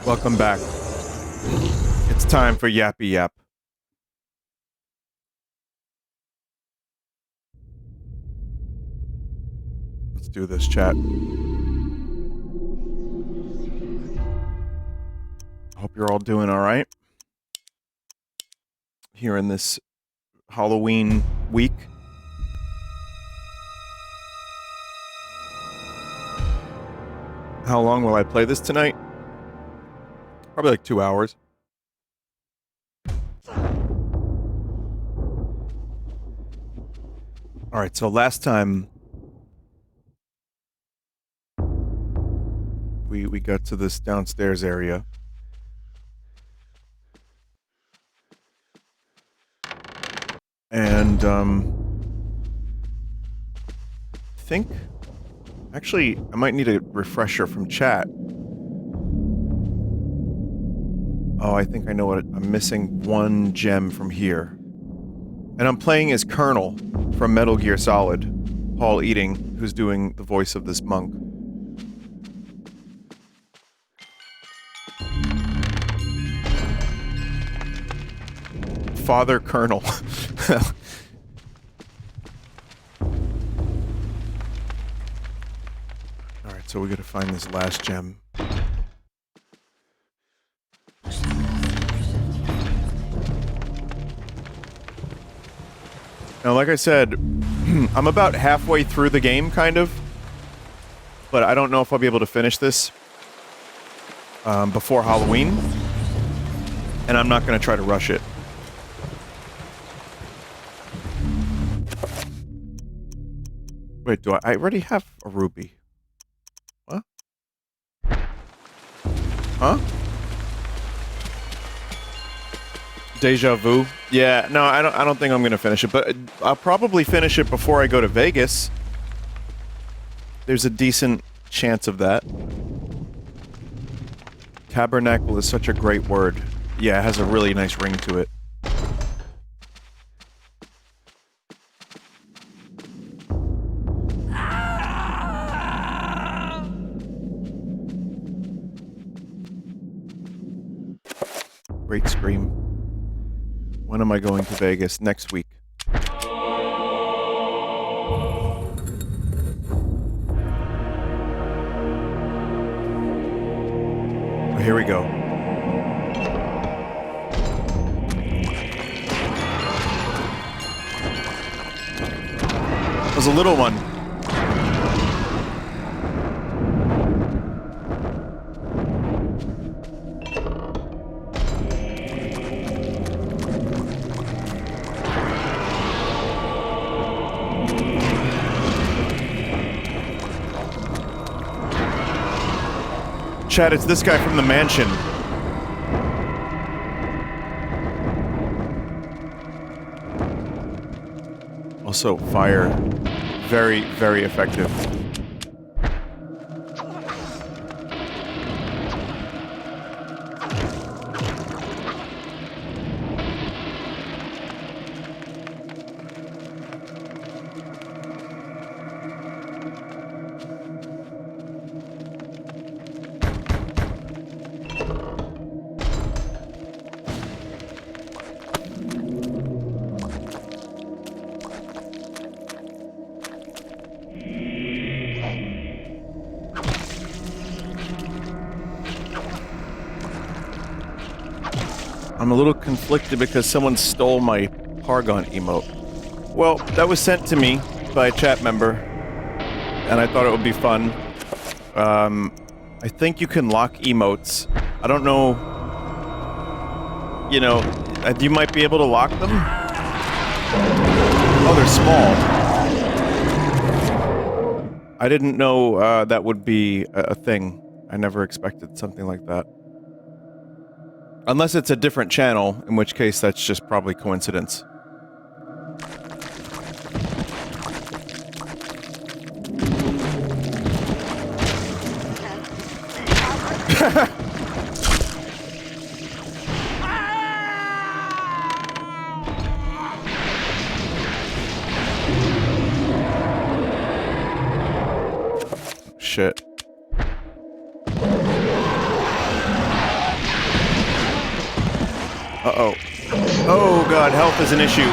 Welcome back. It's time for Yappy Yap. Let's do this, chat. Hope you're all doing all right here in this Halloween week. How long will I play this tonight? Probably like 2 hours. Alright, so last time we got to this downstairs area. And I think actually I might need a refresher from chat. Oh, I think I know what I'm missing. One gem from here. And I'm playing as Colonel from Metal Gear Solid, Paul Eating, who's doing the voice of this monk. Father Colonel. Alright, so we gotta find this last gem. Now, like I said, I'm about halfway through the game, kind of. But I don't know if I'll be able to finish this before Halloween. And I'm not going to try to rush it. Wait, do I already have a ruby? What? Huh? Deja vu? Yeah, no, I don't think I'm gonna finish it, but I'll probably finish it before I go to Vegas. There's a decent chance of that. Tabernacle is such a great word. Yeah, it has a really nice ring to it. Great scream. When am I going to Vegas? Next week. Oh, here we go. It was a little one. Chad, it's this guy from the mansion. Also, fire. Very, very effective. I'm a little conflicted because someone stole my Pargon emote. Well, that was sent to me by a chat member, and I thought it would be fun. I think you can lock emotes. I don't know... You know, you might be able to lock them? Oh, they're small. I didn't know that would be a thing. I never expected something like that. Unless it's a different channel, in which case that's just probably coincidence. Shit. Uh-oh. Oh god, health is an issue.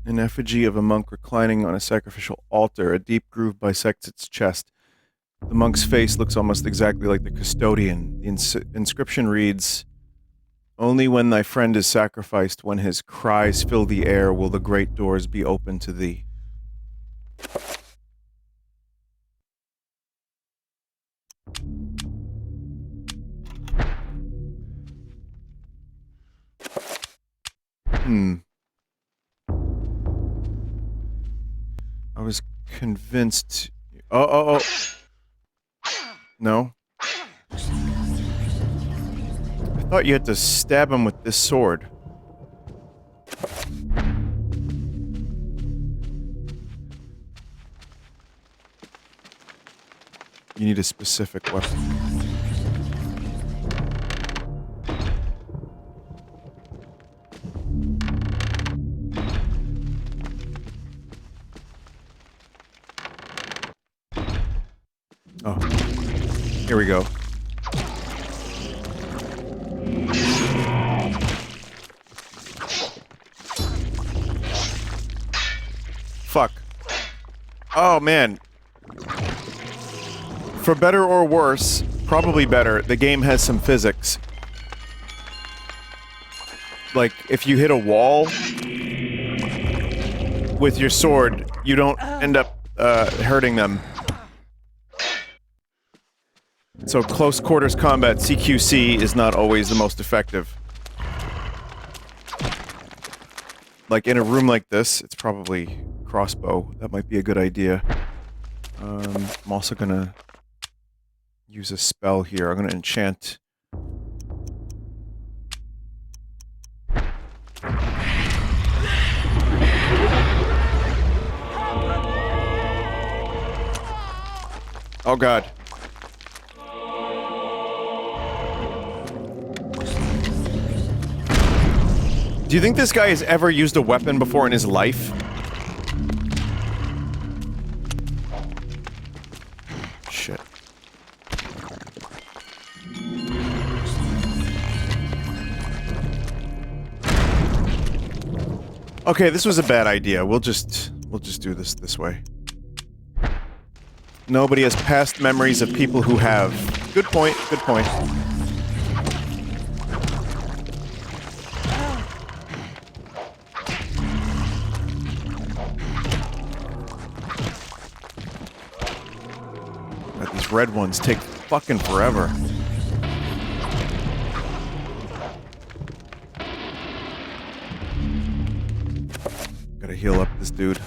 An effigy of a monk reclining on a sacrificial altar. A deep groove bisects its chest. The monk's face looks almost exactly like the custodian. The inscription reads, "Only when thy friend is sacrificed, when his cries fill the air, will the great doors be open to thee." I was convinced... Oh. No? I thought you had to stab him with this sword. You need a specific weapon. Oh. Here we go. Fuck. Oh, man. For better or worse, probably better, the game has some physics. Like, if you hit a wall with your sword, you don't end up hurting them. So close quarters combat, CQC, is not always the most effective. Like in a room like this, it's probably crossbow. That might be a good idea. I'm also gonna use a spell here. I'm gonna enchant. Oh god. Do you think this guy has ever used a weapon before in his life? Shit. Okay, this was a bad idea. We'll just do this way. Nobody has past memories of people who have. Good point, good point. Red ones take fucking forever. Gotta heal up this dude.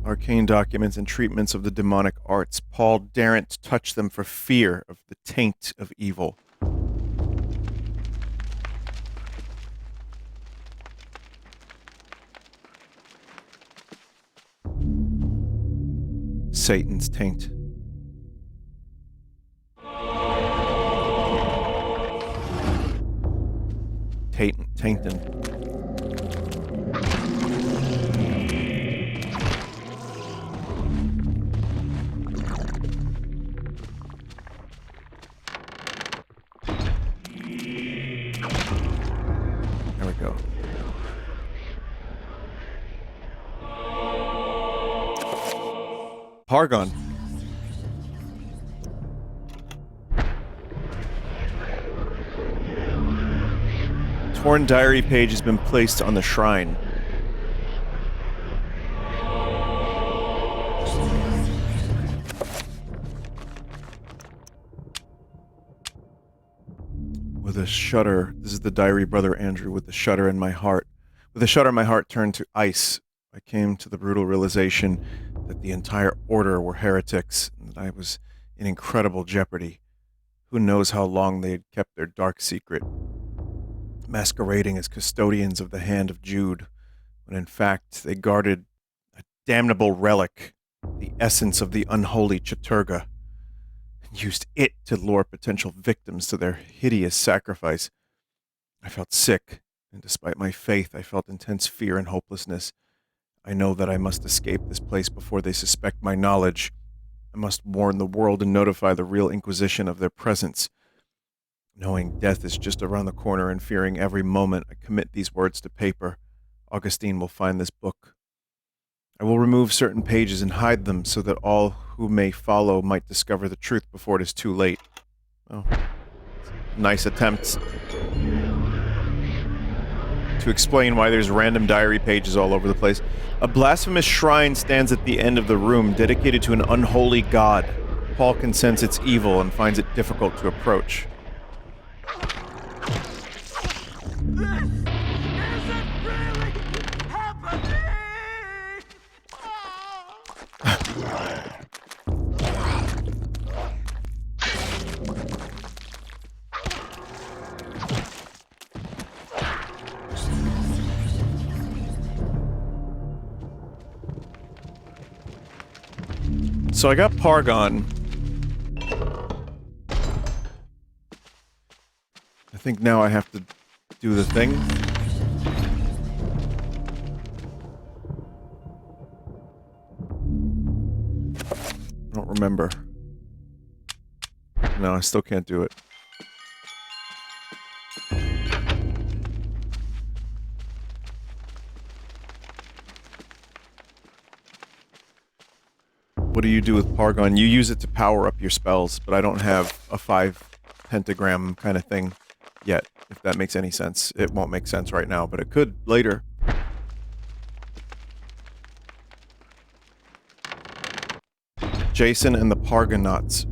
Arcane documents and treatments of the demonic arts. Paul daren't touch them for fear of the taint of evil. Satan's taint. Taintin'. Pargon. Torn diary page has been placed on the shrine. With a shudder, this is the diary, Brother Andrew, with a shudder in my heart. With a shudder, my heart turned to ice. I came to the brutal realization that the entire order were heretics, and that I was in incredible jeopardy. Who knows how long they had kept their dark secret, masquerading as custodians of the hand of Jude, when in fact they guarded a damnable relic, the essence of the unholy Chaturga, and used it to lure potential victims to their hideous sacrifice. I felt sick, and despite my faith, I felt intense fear and hopelessness. I know that I must escape this place before they suspect my knowledge. I must warn the world and notify the real Inquisition of their presence. Knowing death is just around the corner and fearing every moment I commit these words to paper, Augustine will find this book. I will remove certain pages and hide them so that all who may follow might discover the truth before it is too late. Oh, nice attempts to explain why there's random diary pages all over the place. A blasphemous shrine stands at the end of the room, dedicated to an unholy god. Paul can sense its evil and finds it difficult to approach. This isn't really happening! So I got Pargon. I think now I have to do the thing. I don't remember. No, I still can't do it. What do you do with Pargon? You use it to power up your spells, but I don't have a 5 pentagram kind of thing yet, if that makes any sense. It won't make sense right now, but it could later. Jason and the Pargonauts.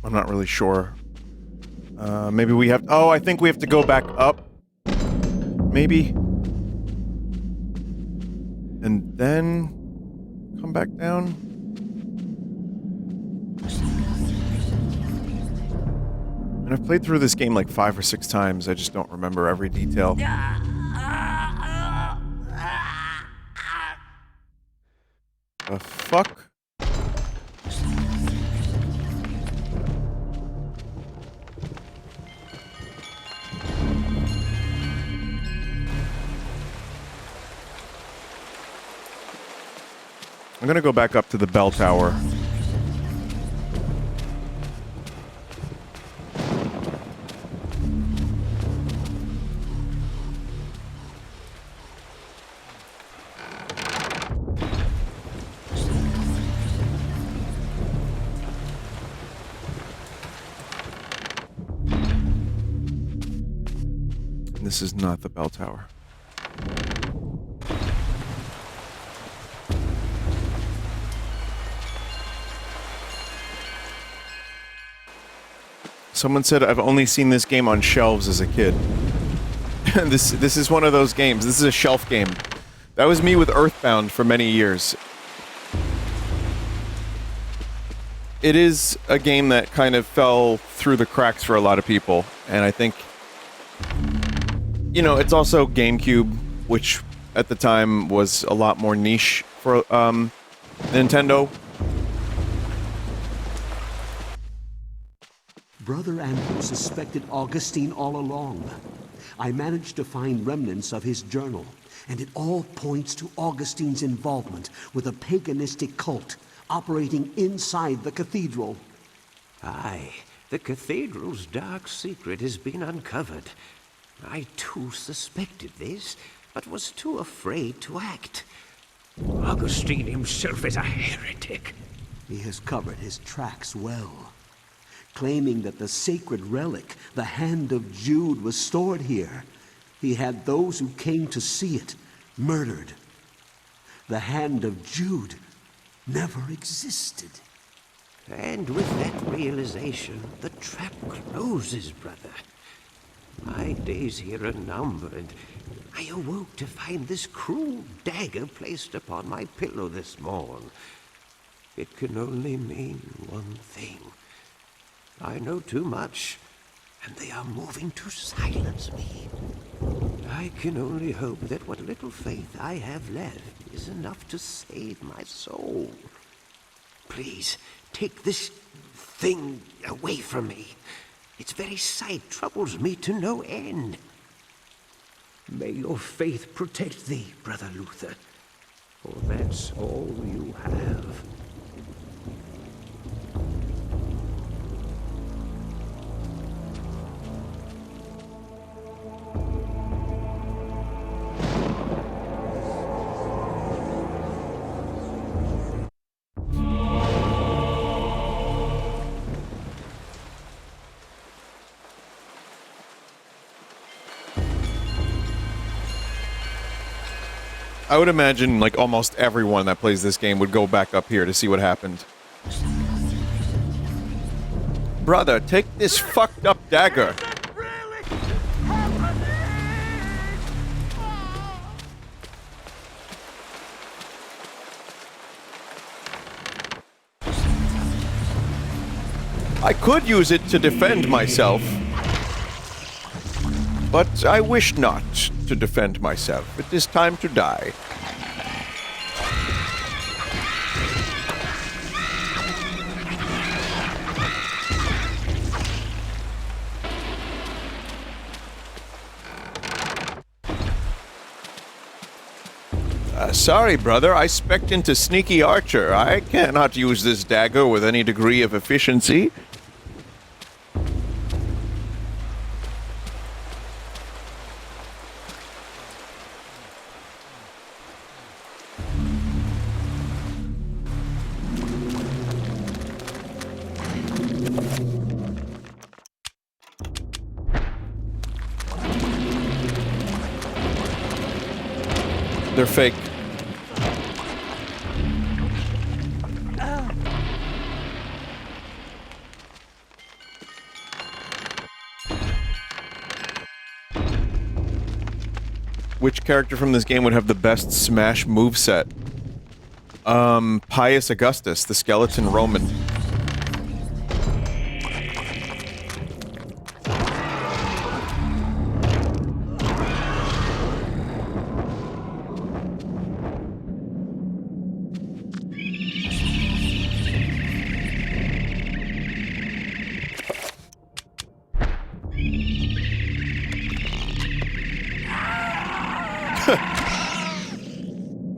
I'm not really sure. Maybe we have... Oh, I think we have to go back up. Maybe. And then... come back down. And I've played through this game like 5 or 6 times. I just don't remember every detail. The fuck? I'm gonna go back up to the bell tower. This is not the bell tower. Someone said I've only seen this game on shelves as a kid. This is one of those games. This is a shelf game. That was me with Earthbound for many years. It is a game that kind of fell through the cracks for a lot of people, and I think, you know, it's also GameCube, which at the time was a lot more niche for Nintendo. Brother Andrew suspected Augustine all along. I managed to find remnants of his journal, and it all points to Augustine's involvement with a paganistic cult operating inside the cathedral. Aye, the cathedral's dark secret has been uncovered. I too suspected this, but was too afraid to act. Augustine himself is a heretic. He has covered his tracks well. claiming that the sacred relic, the Hand of Jude, was stored here. He had those who came to see it murdered. The Hand of Jude never existed. And with that realization, the trap closes, brother. My days here are numbered. I awoke to find this cruel dagger placed upon my pillow this morn. It can only mean one thing. I know too much, and they are moving to silence me. I can only hope that what little faith I have left is enough to save my soul. Please, take this thing away from me. Its very sight troubles me to no end. May your faith protect thee, Brother Luther, for that's all you have. I would imagine, like, almost everyone that plays this game would go back up here to see what happened. Brother, take this fucked up dagger. Is it really happening? I could use it to defend myself. But I wish not to defend myself. It is time to die. Sorry, brother. I spec'd into sneaky archer. I cannot use this dagger with any degree of efficiency. They're fake. Which character from this game would have the best Smash moveset? Pius Augustus, the skeleton Roman.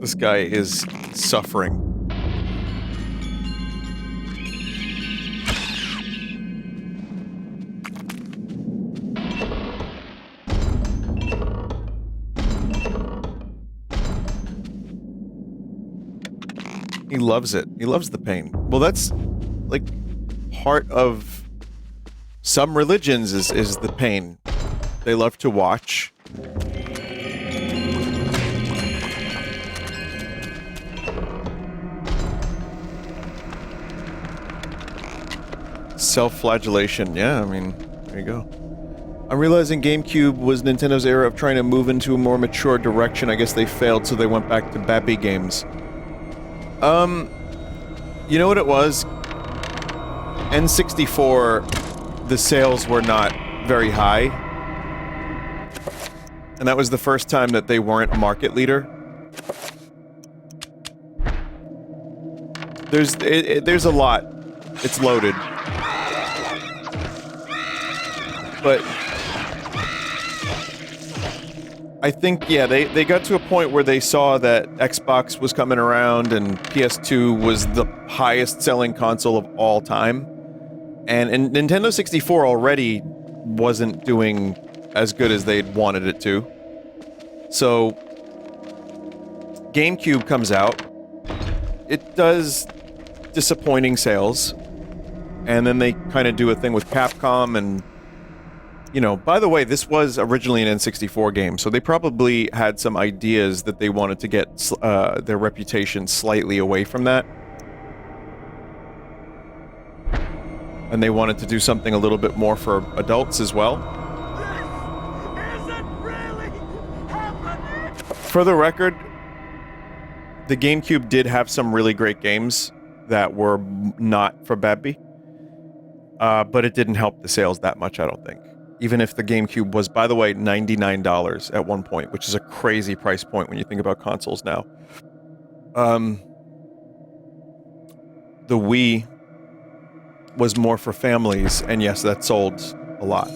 This guy is suffering. He loves it. He loves the pain. Well, that's like part of some religions is the pain. They love to watch. Self-flagellation, yeah, I mean, there you go. I'm realizing GameCube was Nintendo's era of trying to move into a more mature direction. I guess they failed, so they went back to Bappy games. You know what it was? N64, the sales were not very high. And that was the first time that they weren't a market leader. There's a lot. It's loaded. But I think, yeah, they got to a point where they saw that Xbox was coming around and PS2 was the highest selling console of all time. And Nintendo 64 already wasn't doing as good as they'd wanted it to. So GameCube comes out. It does disappointing sales. And then they kind of do a thing with Capcom and, you know, by the way, this was originally an N64 game, so they probably had some ideas that they wanted to get their reputation slightly away from that. And they wanted to do something a little bit more for adults as well. This isn't really happening! For the record, the GameCube did have some really great games that were not for Babby. But it didn't help the sales that much, I don't think. Even if the GameCube was, by the way, $99 at one point, which is a crazy price point when you think about consoles now. The Wii was more for families, and yes, that sold a lot.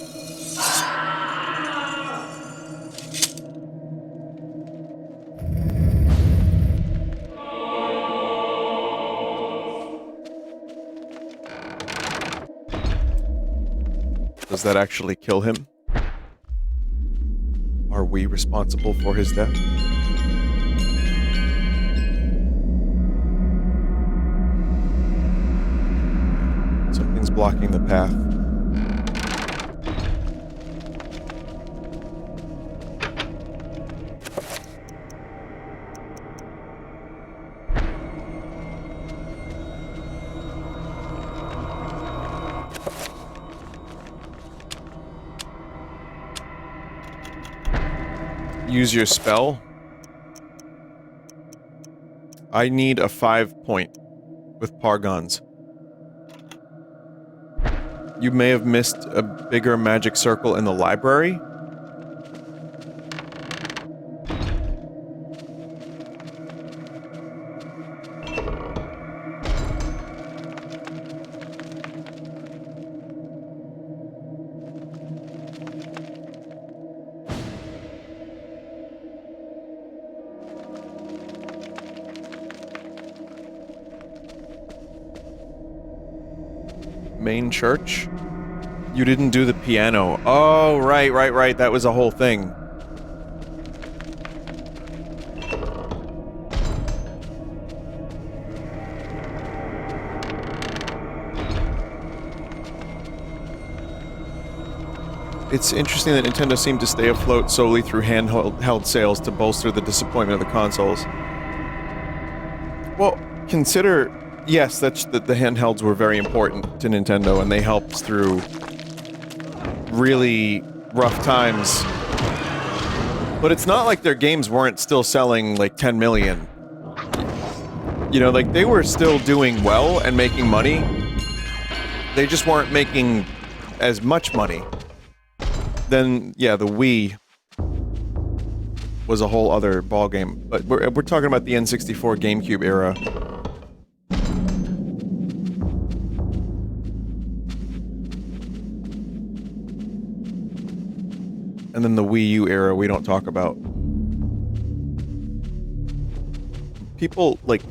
Does that actually kill him? Are we responsible for his death? Something's blocking the path. Use your spell. I need a 5-point with Pargons. You may have missed a bigger magic circle in the library. Main church? You didn't do the piano. Oh, right. That was a whole thing. It's interesting that Nintendo seemed to stay afloat solely through handheld sales to bolster the disappointment of the consoles. Well, consider... Yes, that's the handhelds were very important to Nintendo, and they helped through really rough times. But it's not like their games weren't still selling like 10 million. You know, like they were still doing well and making money. They just weren't making as much money. Then, yeah, the Wii was a whole other ballgame. But we're talking about the N64 GameCube era. And then the Wii U era we don't talk about. People, like,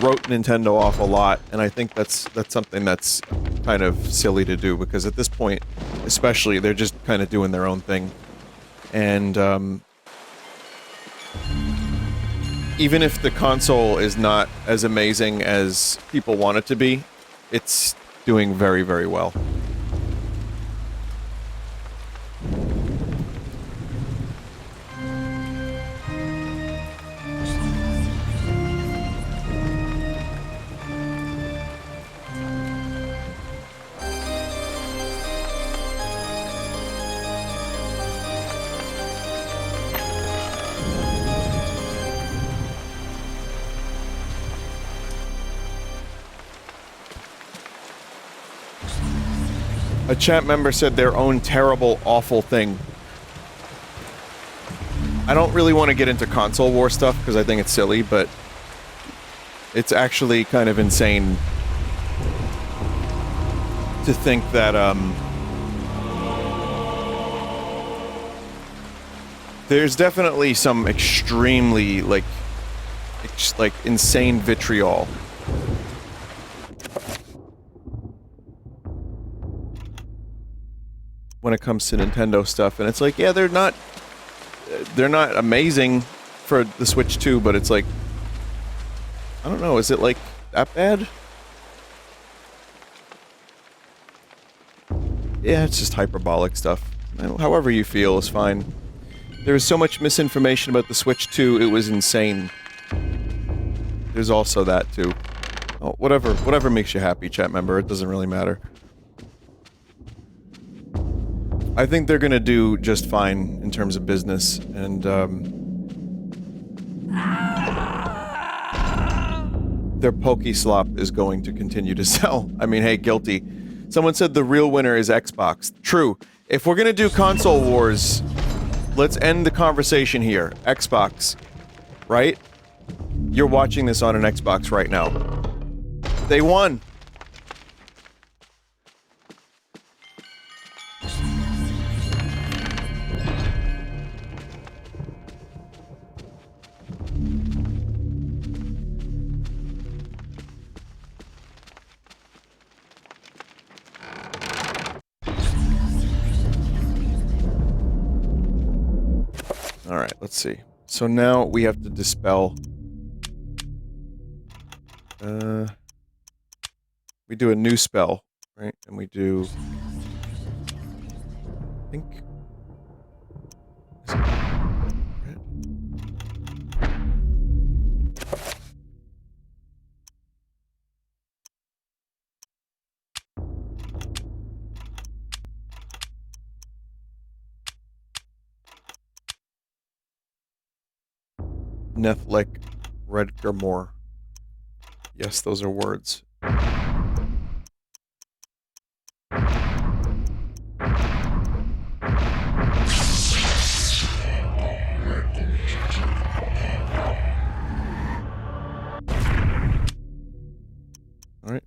wrote Nintendo off a lot, and I think that's something that's kind of silly to do, because at this point, especially, they're just kind of doing their own thing. And, even if the console is not as amazing as people want it to be, it's doing very, very well. A chat member said their own terrible, awful thing. I don't really want to get into console war stuff because I think it's silly, but it's actually kind of insane to think that, there's definitely some extremely, like insane vitriol when it comes to Nintendo stuff, and it's like, yeah, they're not amazing for the Switch 2, but it's like, I don't know, is it like that bad? Yeah, it's just hyperbolic stuff. However you feel is fine. There was so much misinformation about the Switch 2, it was insane. There's also that, too. Oh, whatever makes you happy, chat member, it doesn't really matter. I think they're gonna do just fine in terms of business, and, their Pokeslop is going to continue to sell. I mean, hey, guilty. Someone said the real winner is Xbox. True. If we're gonna do console wars, let's end the conversation here. Xbox. Right? You're watching this on an Xbox right now. They won. Alright, let's see. So now we have to dispel... we do a new spell, right? And we do... I think... Nethlick Redgermore. Yes, those are words. Alright.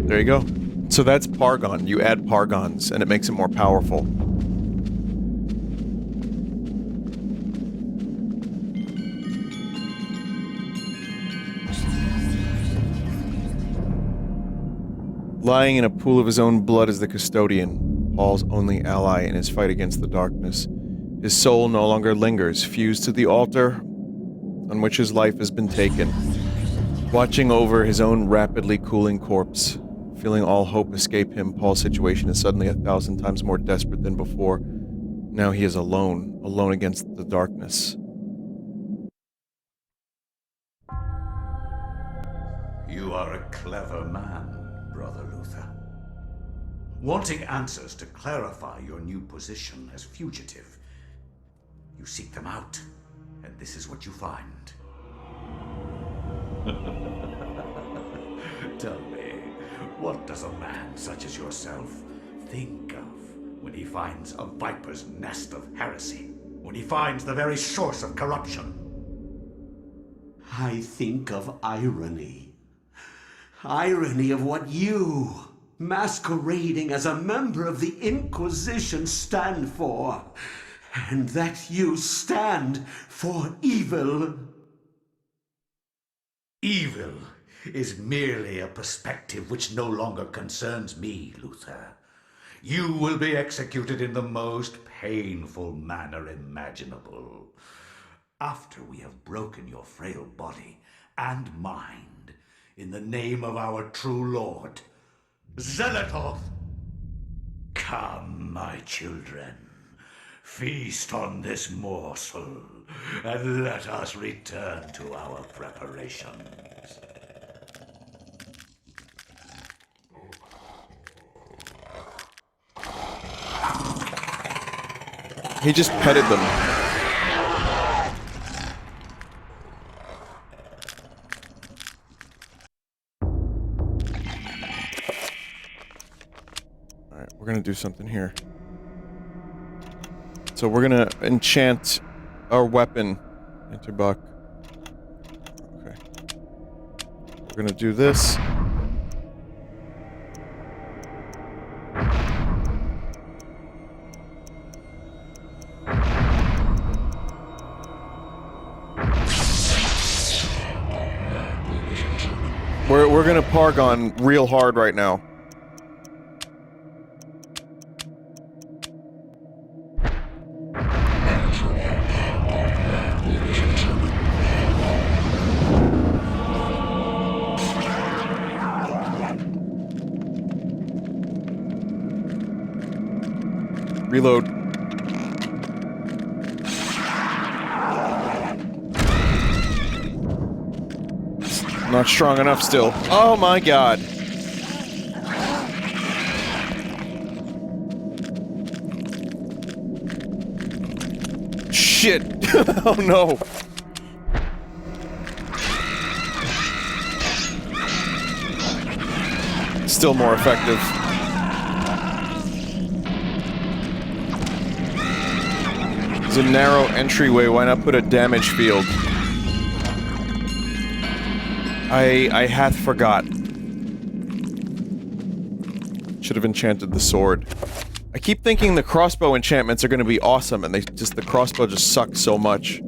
There you go. So that's Pargon. You add Pargons, and it makes it more powerful. Lying in a pool of his own blood is the custodian, Paul's only ally in his fight against the darkness. His soul no longer lingers, fused to the altar on which his life has been taken. Watching over his own rapidly cooling corpse, feeling all hope escape him, Paul's situation is suddenly 1,000 times more desperate than before. Now he is alone, alone against the darkness. You are a clever man, Brother Luther. Wanting answers to clarify your new position as fugitive, you seek them out, and this is what you find. Tell me, what does a man such as yourself think of when he finds a viper's nest of heresy? When he finds the very source of corruption? I think of irony. Irony of what you, masquerading as a member of the Inquisition, stand for. And that you stand for evil. Evil is merely a perspective which no longer concerns me, Luther. You will be executed in the most painful manner imaginable. After we have broken your frail body and mind in the name of our true Lord, Zelatoth. Come, my children, feast on this morsel, and let us return to our preparations. He just petted them. Alright, we're gonna do something here. So we're gonna enchant our weapon. Enter buck. Okay. We're gonna do this. We're gonna Pargon real hard right now. Reload. Not strong enough still. Oh my god. Shit. Oh no. Still more effective. There's a narrow entryway, why not put a damage field? I hath forgot. Should have enchanted the sword. I keep thinking the crossbow enchantments are gonna be awesome, and the crossbow just sucks so much.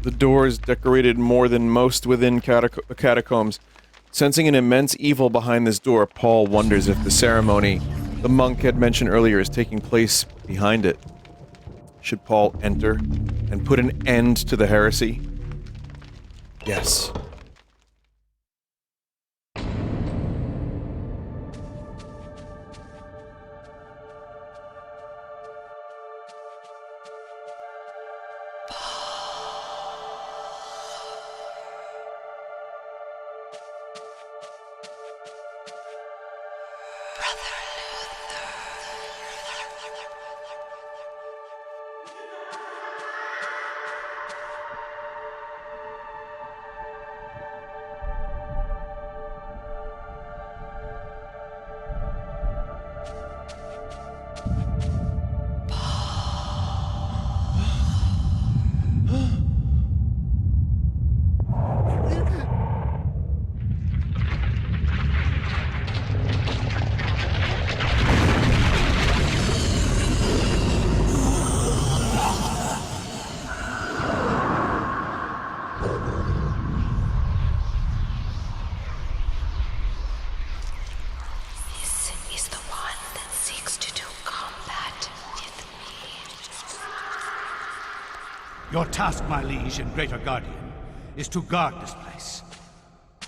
The door is decorated more than most within catacombs. Sensing an immense evil behind this door, Paul wonders if the ceremony the monk had mentioned earlier is taking place behind it. Should Paul enter and put an end to the heresy? Yes. Your task, my liege and greater guardian, is to guard this place.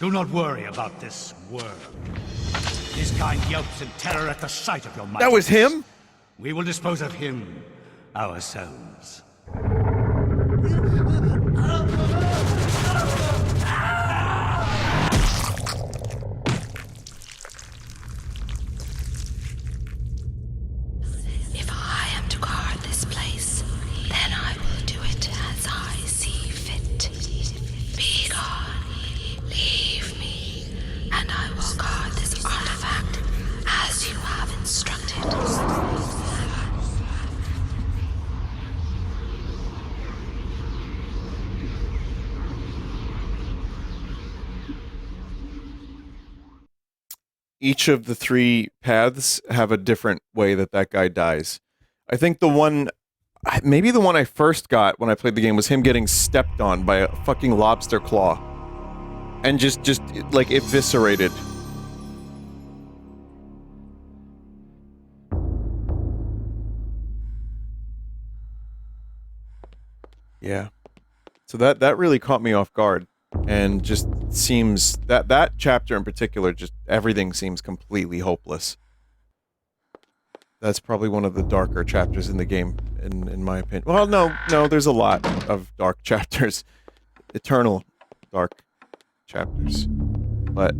Do not worry about this world. His kind yelps in terror at the sight of your might. That was him? We will dispose of him ourselves. If I am to guard this place, then I will do it as I see fit. Be gone, leave me, and I will guard this artifact as you have instructed. Each of the three paths have a different way that guy dies. I think the one, maybe the one I first got when I played the game was him getting stepped on by a fucking lobster claw. And just like, eviscerated. Yeah. So that really caught me off guard. And just seems, that chapter in particular, just everything seems completely hopeless. That's probably one of the darker chapters in the game, in my opinion. Well, no, there's a lot of dark chapters. Eternal dark chapters. But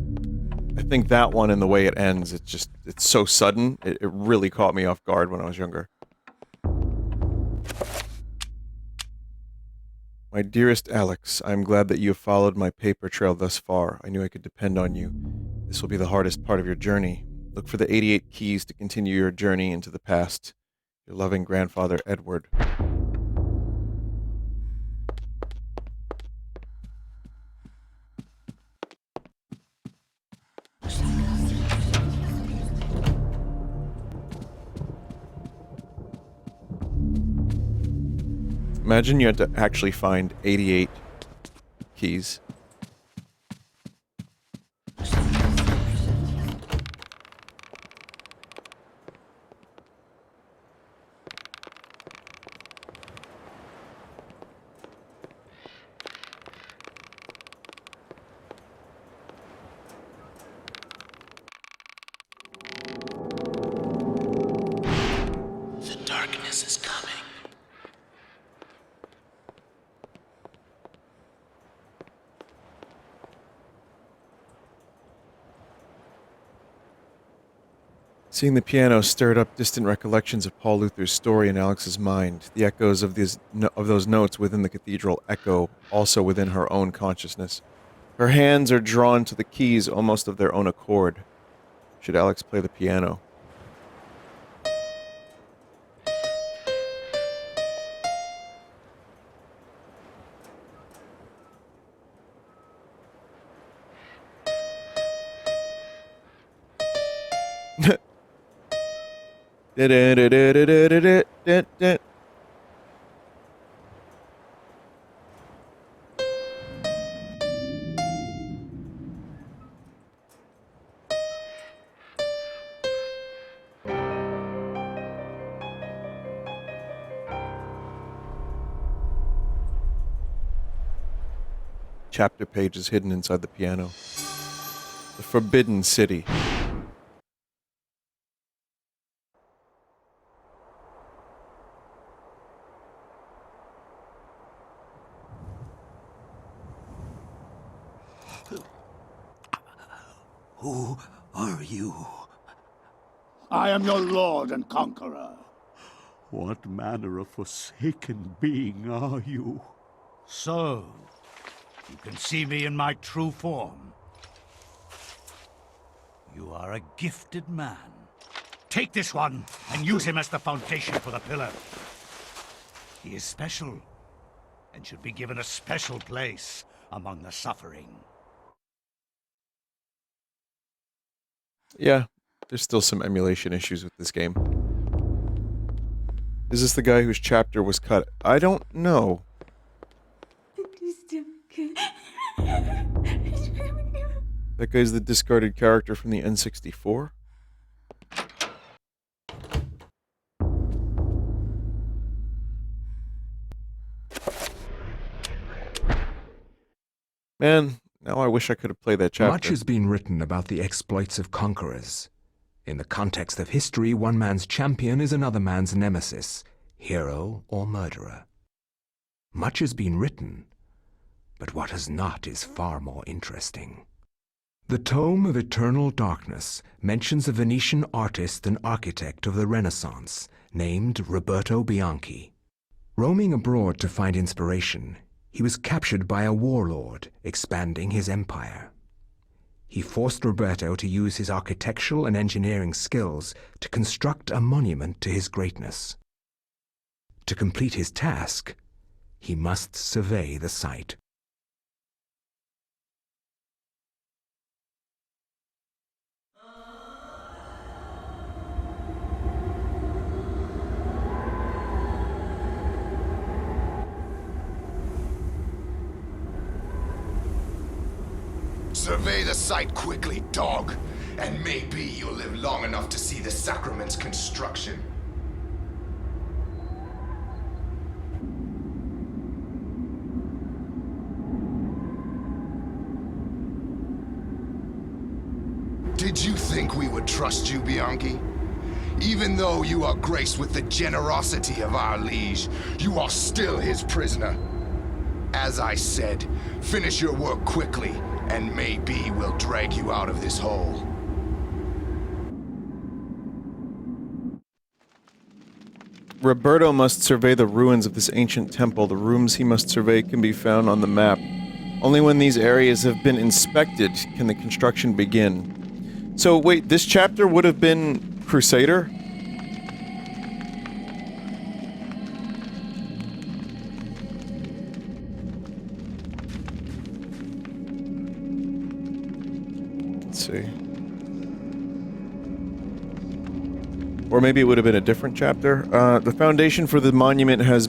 I think that one and the way it ends, it's so sudden, it really caught me off guard when I was younger. My dearest Alex, I am glad that you have followed my paper trail thus far. I knew I could depend on you. This will be the hardest part of your journey. Look for the 88 keys to continue your journey into the past. Your loving grandfather, Edward. Imagine you had to actually find 88 keys. The darkness is coming. Seeing the piano stirred up distant recollections of Paul Luther's story in Alex's mind. The echoes of those notes within the cathedral echo also within her own consciousness. Her hands are drawn to the keys almost of their own accord. Should Alex play the piano? Chapter pages hidden inside the piano. The Forbidden City. Who are you? I am your lord and conqueror. What manner of forsaken being are you? So, you can see me in my true form. You are a gifted man. Take this one and use him as the foundation for the pillar. He is special and should be given a special place among the suffering. Yeah, there's still some emulation issues with this game. Is this the guy whose chapter was cut? I don't know. That guy's the discarded character from the N64? Man, now I wish I could have played that chapter. Much has been written about the exploits of conquerors. In the context of history, one man's champion is another man's nemesis, hero or murderer. Much has been written, but what has not is far more interesting. The Tome of Eternal Darkness mentions a Venetian artist and architect of the Renaissance named Roberto Bianchi. Roaming abroad to find inspiration, he was captured by a warlord expanding his empire. He forced Roberto to use his architectural and engineering skills to construct a monument to his greatness. To complete his task, he must survey the site. Survey the site quickly, dog, and maybe you'll live long enough to see the sacrament's construction. Did you think we would trust you, Bianchi? Even though you are graced with the generosity of our liege, you are still his prisoner. As I said, finish your work quickly, and maybe we'll drag you out of this hole. Roberto must survey the ruins of this ancient temple. The rooms he must survey can be found on the map. Only when these areas have been inspected can the construction begin. So wait, this chapter would have been Crusader? Let's see. Or maybe it would have been a different chapter. The foundation for the monument has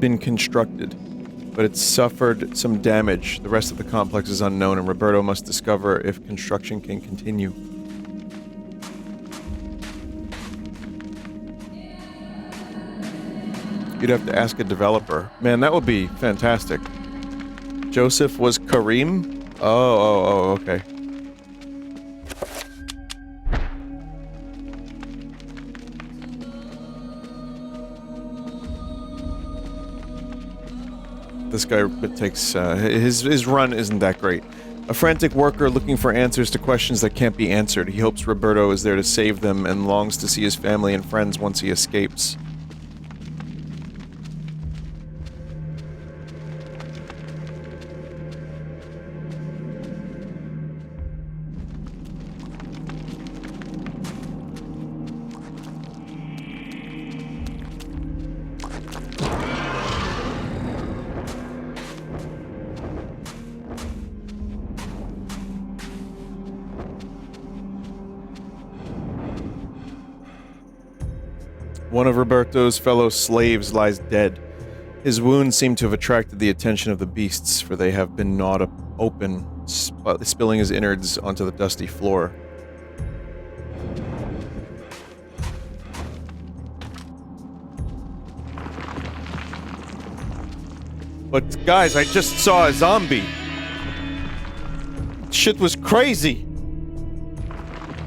been constructed, but it's suffered some damage. The rest of the complex is unknown, and Roberto must discover if construction can continue. You'd have to ask a developer. Man, that would be fantastic. Joseph was Kareem? Oh, okay. This guy takes, his run isn't that great. A frantic worker looking for answers to questions that can't be answered. He hopes Roberto is there to save them and longs to see his family and friends once he escapes. One of Roberto's fellow slaves lies dead. His wounds seem to have attracted the attention of the beasts, for they have been gnawed open, spilling his innards onto the dusty floor. But guys, I just saw a zombie. Shit was crazy.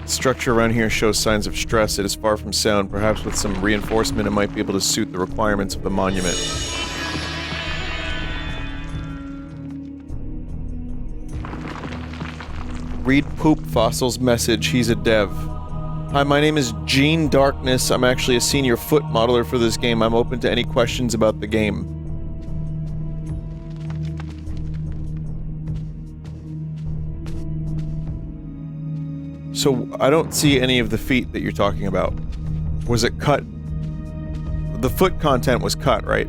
Structure around here shows signs of stress. It is far from sound. Perhaps with some reinforcement it might be able to suit the requirements of the monument. Read Poop Fossil's message. He's a dev. Hi, my name is Gene Darkness. I'm actually a senior foot modeler for this game. I'm open to any questions about the game. So, I don't see any of the feet that you're talking about. Was it cut? The foot content was cut, right?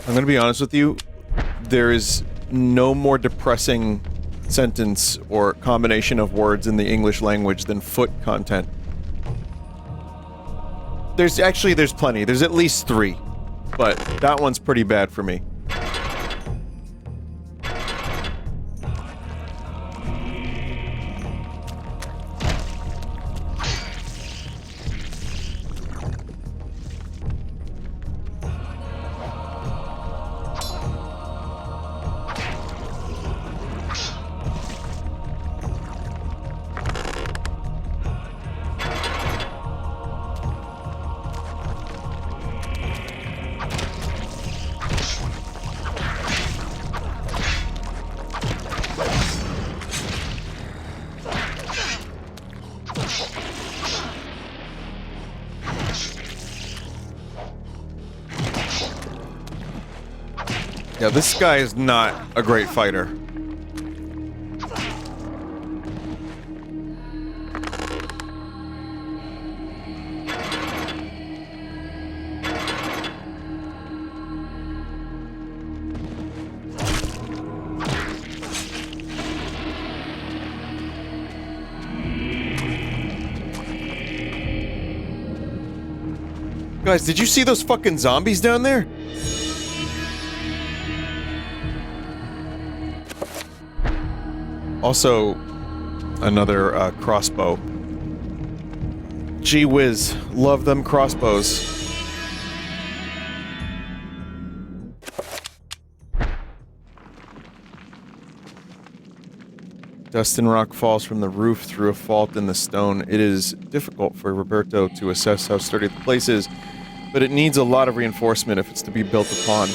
I'm gonna be honest with you, there is no more depressing sentence or combination of words in the English language than foot content. There's plenty. There's at least 3. But that one's pretty bad for me. Yeah, this guy is not a great fighter. Guys, did you see those fucking zombies down there? Also, another crossbow. Gee whiz, love them crossbows. Dust and rock falls from the roof through a fault in the stone. It is difficult for Roberto to assess how sturdy the place is, but it needs a lot of reinforcement if it's to be built upon.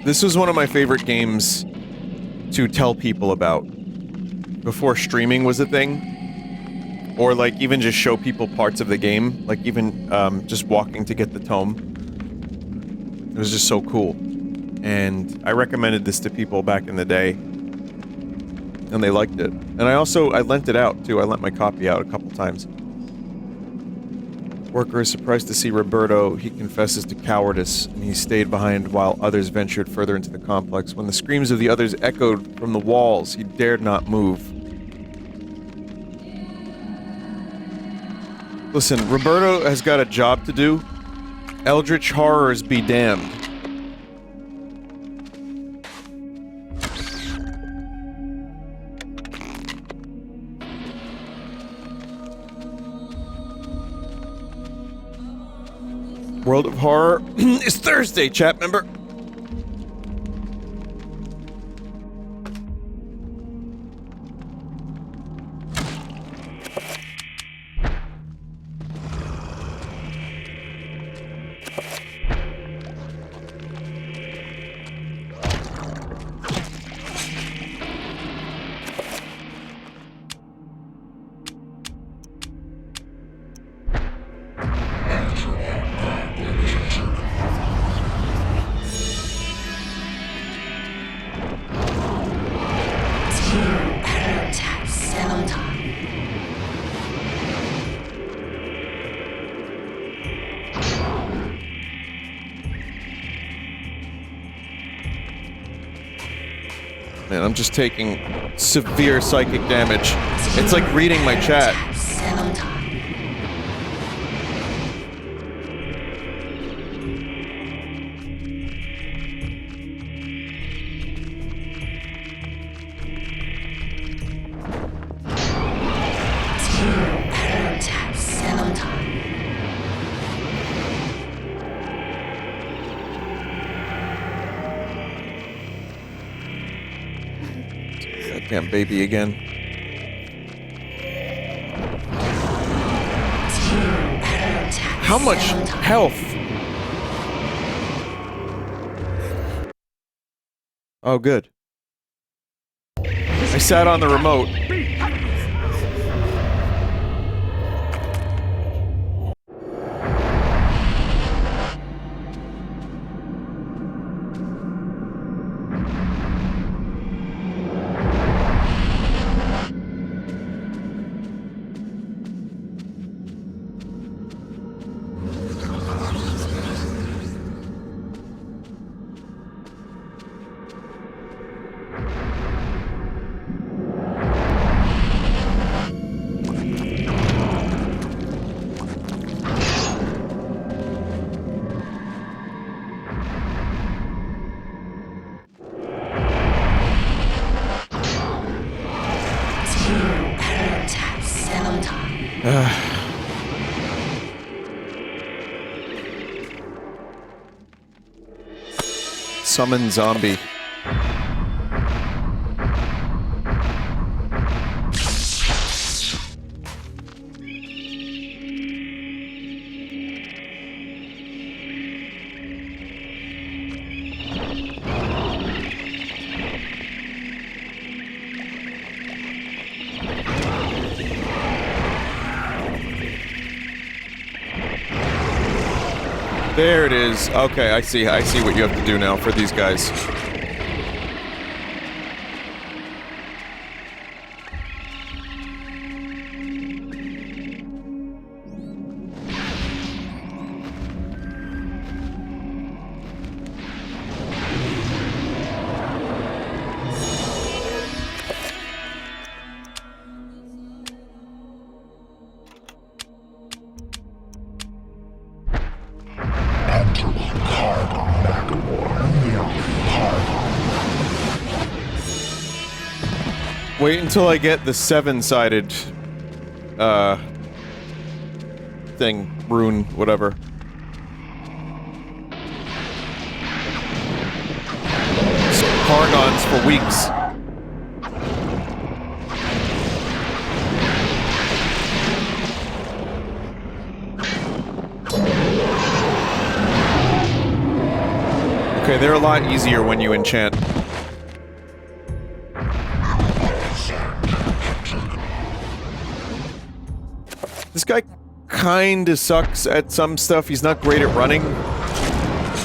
This was one of my favorite games to tell people about before streaming was a thing, or like even just show people parts of the game, like even just walking to get the tome. It was just so cool, and I recommended this to people back in the day, and they liked it. And I lent it out too. I lent my copy out a couple times. Worker is surprised to see Roberto. He confesses to cowardice, and he stayed behind while others ventured further into the complex. When the screams of the others echoed from the walls, he dared not move. Listen, Roberto has got a job to do. Eldritch horrors be damned. World of Horror is Thursday, chat member. Man, I'm just taking severe psychic damage. It's like reading my chat. Goddamn baby again. How much health? Oh, good. I sat on the remote. Summon zombie. There it is. Okay, I see what you have to do now for these guys. Wait until I get the 7-sided, thing, rune, whatever. Paragons for weeks. Okay, Okay, they're a lot easier when you enchant. This guy kinda sucks at some stuff. He's not great at running,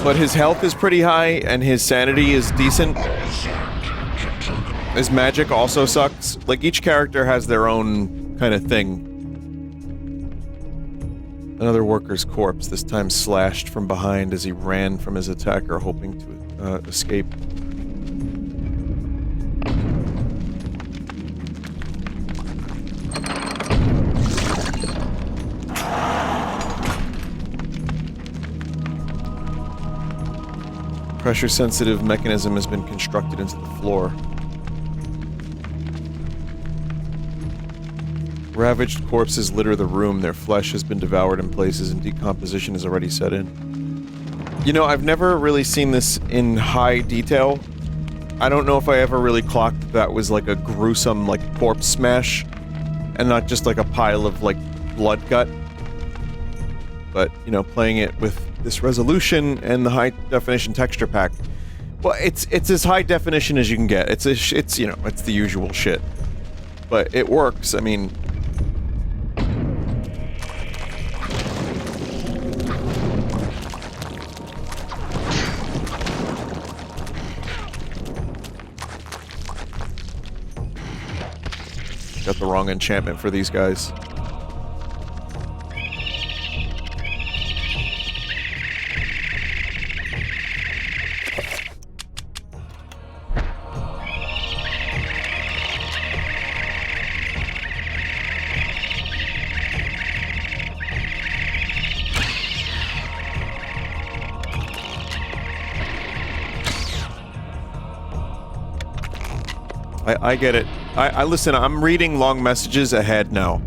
but his health is pretty high and his sanity is decent. His magic also sucks. Like, each character has their own kind of thing. Another worker's corpse, this time slashed from behind as he ran from his attacker, hoping to escape. Pressure-sensitive mechanism has been constructed into the floor. Ravaged corpses litter the room. Their flesh has been devoured in places and decomposition has already set in. You know, I've never really seen this in high detail. I don't know if I ever really clocked that was like a gruesome, like, corpse smash and not just like a pile of, like, blood gut. But, you know, playing it with this resolution and the high-definition texture pack, well, it's as high-definition as you can get. It's, you know, it's the usual shit. But it works, I mean... Got the wrong enchantment for these guys. I get it. I listen, I'm reading long messages ahead now.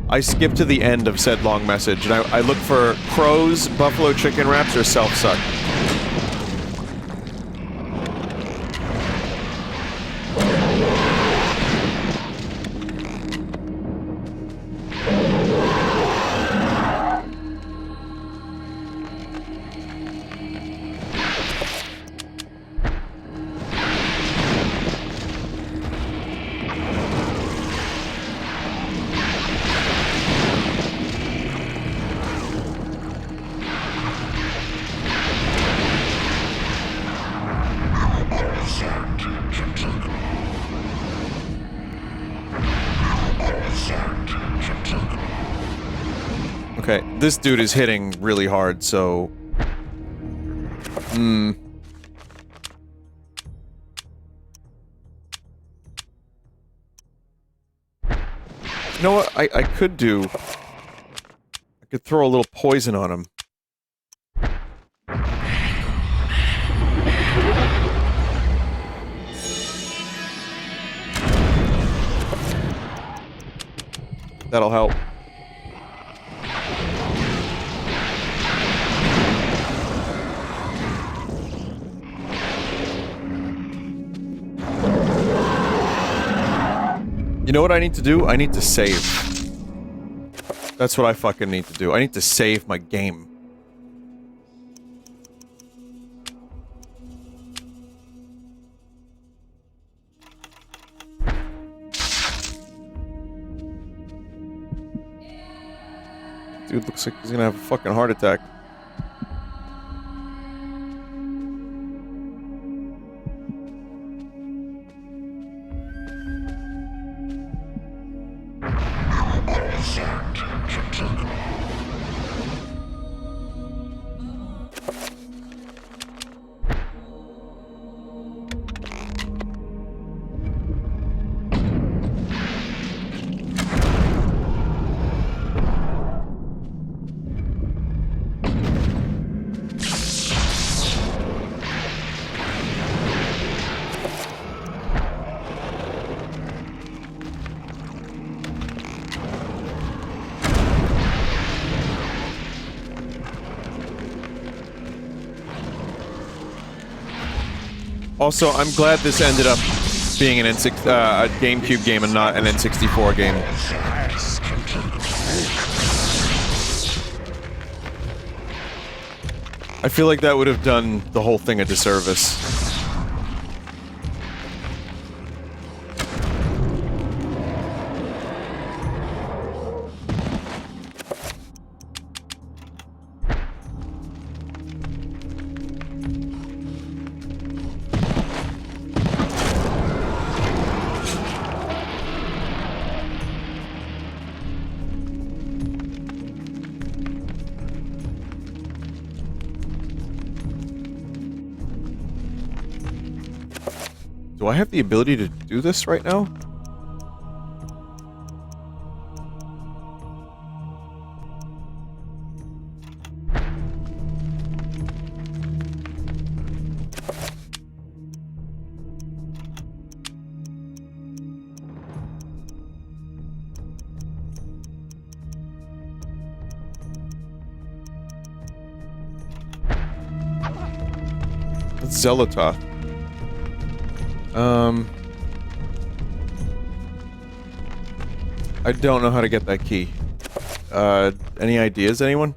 I skip to the end of said long message, and I look for crows, buffalo chicken wraps, or self-suck. Okay, this dude is hitting really hard, so... You know what I could do? I could throw a little poison on him. That'll help. You know what I need to do? I need to save. That's what I fucking need to do. I need to save my game. Dude looks like he's gonna have a fucking heart attack. Also, I'm glad this ended up being an a GameCube game and not an N64 game. I feel like that would have done the whole thing a disservice. Do I have the ability to do this right now? It's Zelototh. I don't know how to get that key. Any ideas, anyone?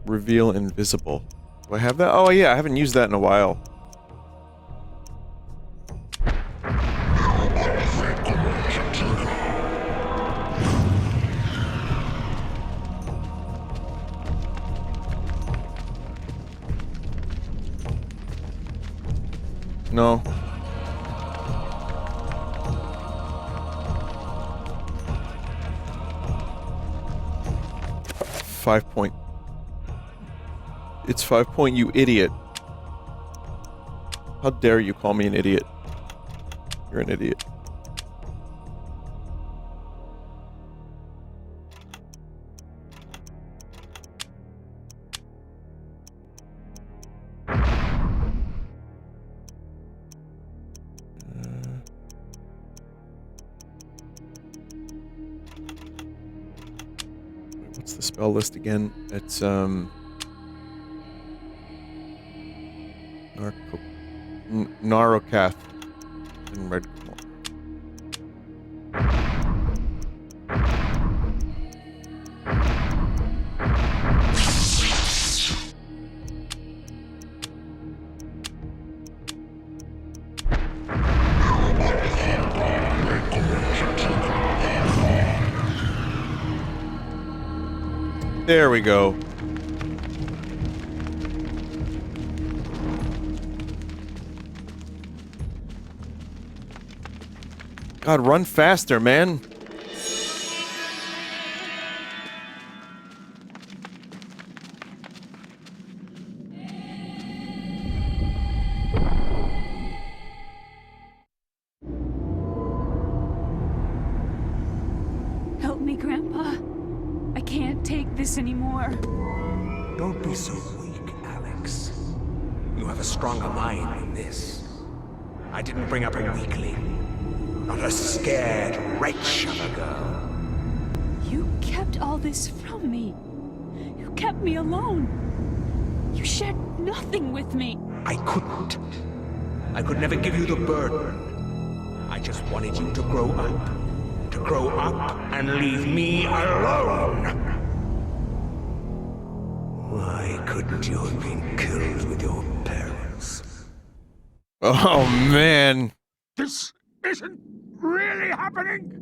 Reveal invisible. Do I have that? Oh yeah, I haven't used that in a while. No. It's 5 point, you idiot. How dare you call me an idiot? You're an idiot. What's the spell list again? It's Narokath in red. There we go. God, run faster, man. Help me, Grandpa. I can't take this anymore. Don't be so weak, Alex. You have a stronger mind than this. I didn't bring up a weakling. Not a scared wretch of a girl. You kept all this from me. You kept me alone. You shared nothing with me. I couldn't. I could never give you the burden. I just wanted you to grow up. To grow up and leave me alone. Why couldn't you have been killed with your parents? Oh, man. This isn't really happening!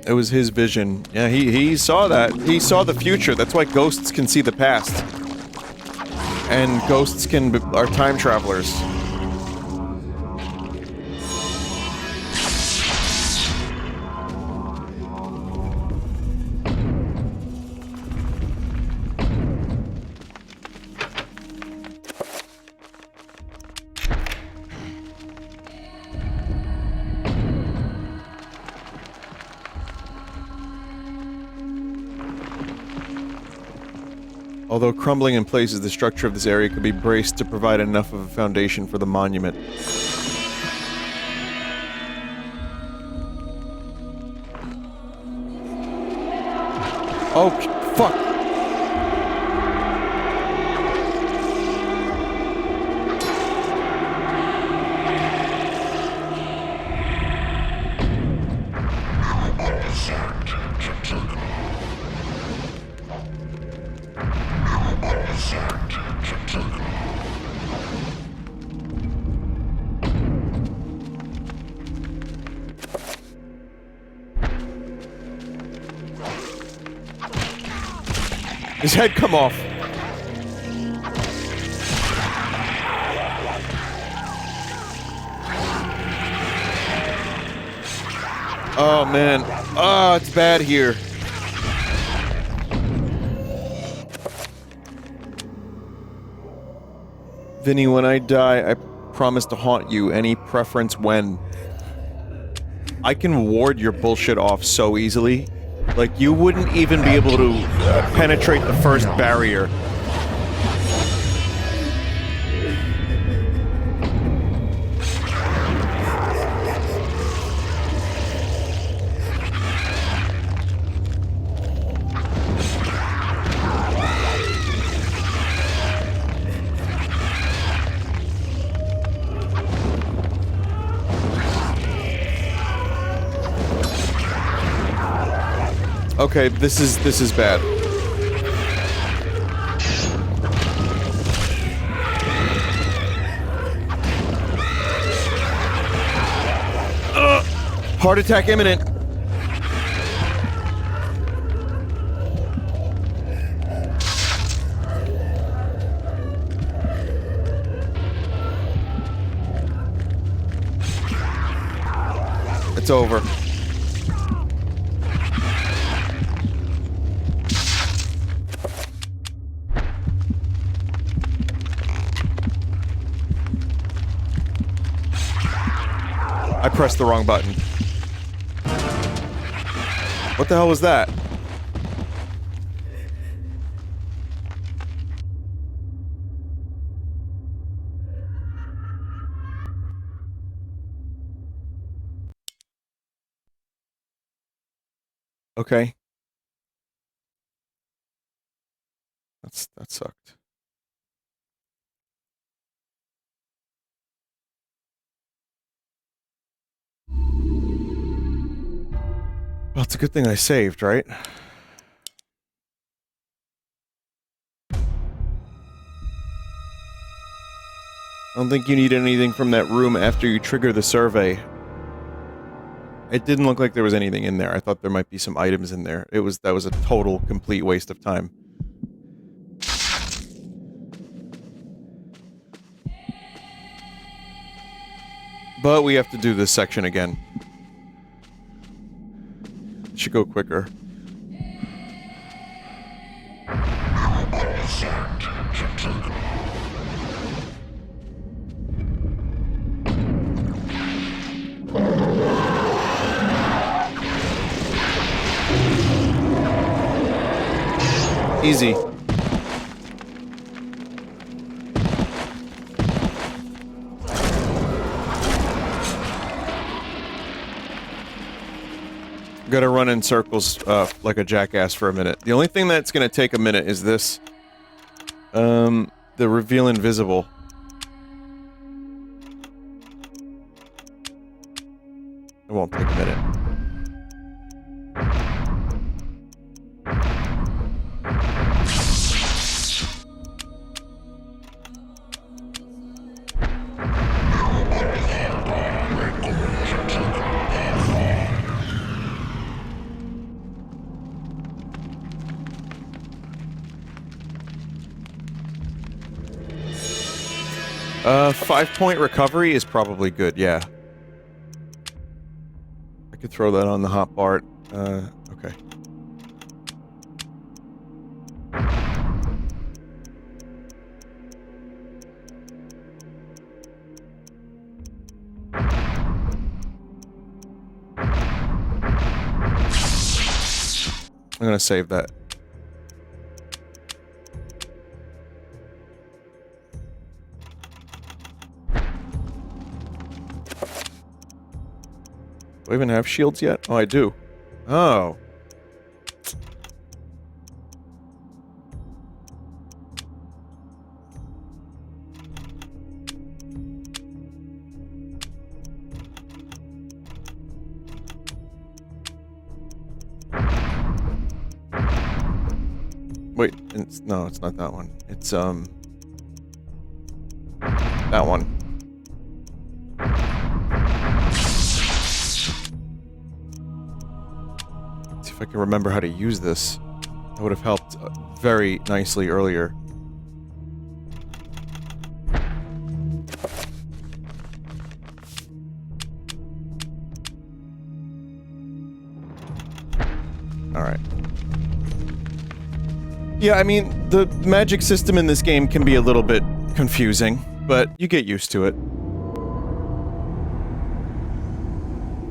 It was his vision. Yeah, he saw that. He saw the future. That's why ghosts can see the past. And ghosts are time travelers. Although crumbling in places, the structure of this area could be braced to provide enough of a foundation for the monument. Oh, fuck. His head come off. Oh, man. Oh, it's bad here. Vinny, when I die, I promise to haunt you. Any preference when? I can ward your bullshit off so easily. Like, you wouldn't even be able to penetrate the first barrier. Okay, this is bad. Heart attack imminent. It's over. I pressed the wrong button. What the hell was that? Okay. That sucked. Well, it's a good thing I saved, right? I don't think you need anything from that room after you trigger the survey. It didn't look like there was anything in there. I thought there might be some items in there. That was a total, complete waste of time. But we have to do this section again. Should go quicker. Easy. Gotta run in circles like a jackass for a minute. The only thing that's gonna take a minute is this. The reveal invisible. It won't take a minute. Five-point recovery is probably good, yeah. I could throw that on the hot bar. Okay. I'm gonna save that. Do I even have shields yet? Oh, I do. Oh. Wait, no, it's not that one. It's, that one. Let's see if I can remember how to use this. That would have helped very nicely earlier. Alright. Yeah, I mean, the magic system in this game can be a little bit confusing, but you get used to it.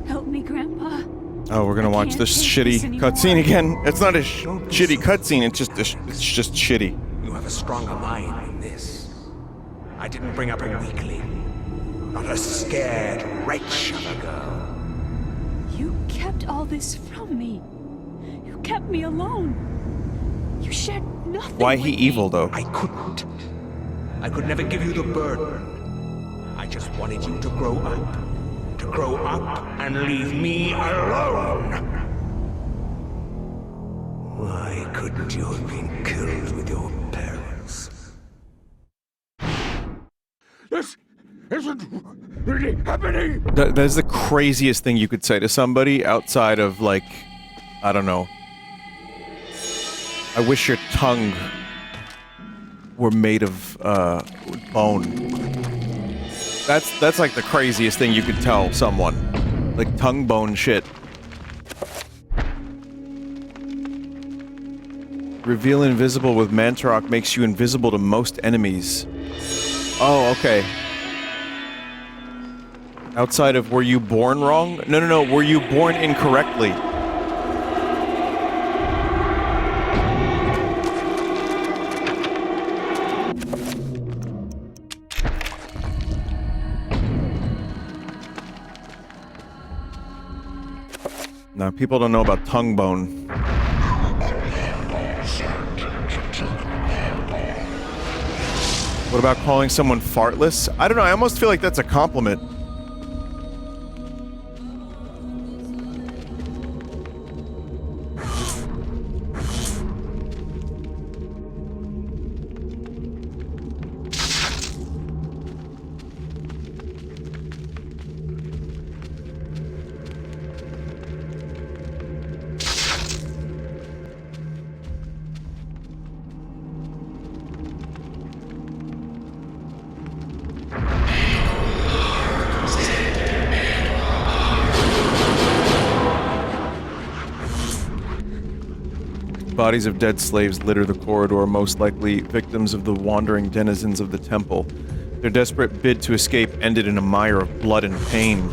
Help me, Grandpa. Oh, we're gonna watch this shitty cutscene again. It's not a shitty cutscene, it's just shitty. You have a stronger mind than this. I didn't bring up a weakling, not a scared wretch of a girl. You kept all this from me. You kept me alone. You shared nothing. Why with he me. evil, though? I couldn't. I could never give you the burden. I just wanted you to grow up. To grow up and leave me alone. Why couldn't you have been killed with your parents? This isn't really happening! That is the craziest thing you could say to somebody outside of, like, I don't know. I wish your tongue were made of, bone. That's like the craziest thing you could tell someone. Like tongue bone shit. Reveal invisible with Mantarok makes you invisible to most enemies. Oh, okay. Outside of were you born wrong? No, were you born incorrectly? Now, people don't know about tongue bone. What about calling someone fartless? I don't know, I almost feel like that's a compliment. Bodies of dead slaves litter the corridor, most likely victims of the wandering denizens of the temple. Their desperate bid to escape ended in a mire of blood and pain.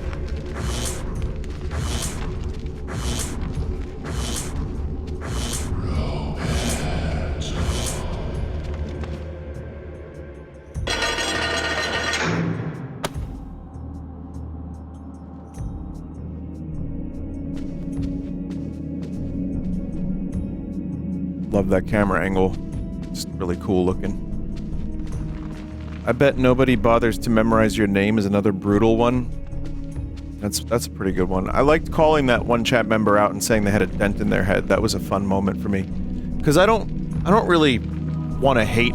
Love that camera angle. It's really cool looking. I bet nobody bothers to memorize your name is another brutal one. That's a pretty good one. I liked calling that one chat member out and saying they had a dent in their head. That was a fun moment for me. Because I don't really want to hate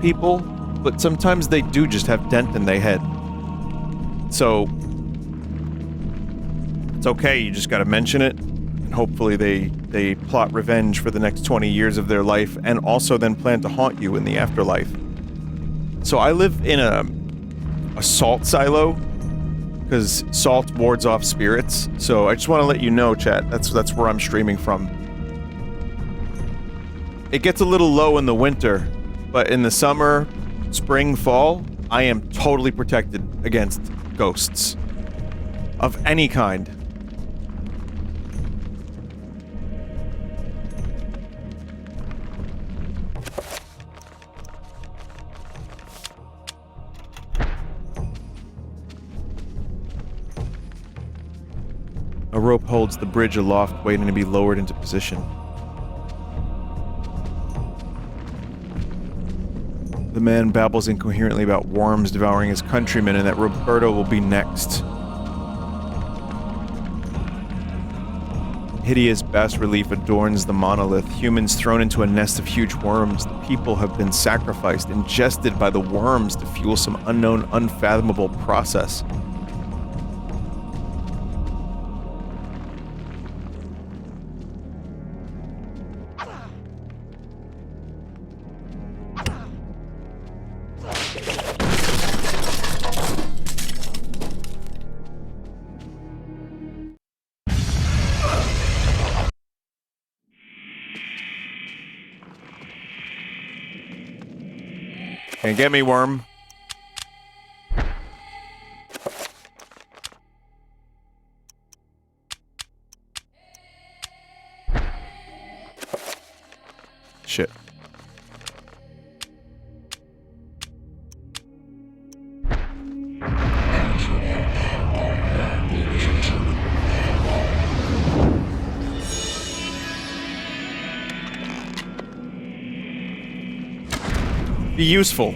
people, but sometimes they do just have dent in their head. So it's okay, you just gotta mention it. And hopefully they plot revenge for the next 20 years of their life and also then plan to haunt you in the afterlife. So I live in a salt silo because salt wards off spirits. So I just want to let you know, chat, that's where I'm streaming from. It gets a little low in the winter, but in the summer, spring, fall, I am totally protected against ghosts of any kind. A rope holds the bridge aloft, waiting to be lowered into position. The man babbles incoherently about worms devouring his countrymen and that Roberto will be next. hideous bas-relief adorns the monolith. Humans thrown into a nest of huge worms. The people have been sacrificed, ingested by the worms to fuel some unknown, unfathomable process. Can't get me, worm. Shit. Be useful.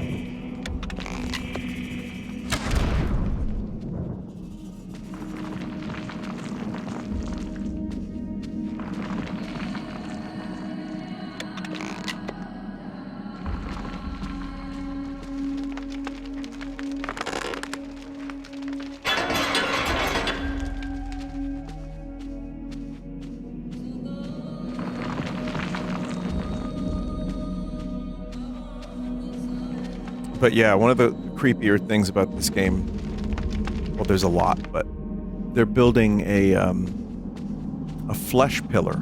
But yeah, one of the creepier things about this game, well, there's a lot, but they're building a flesh pillar.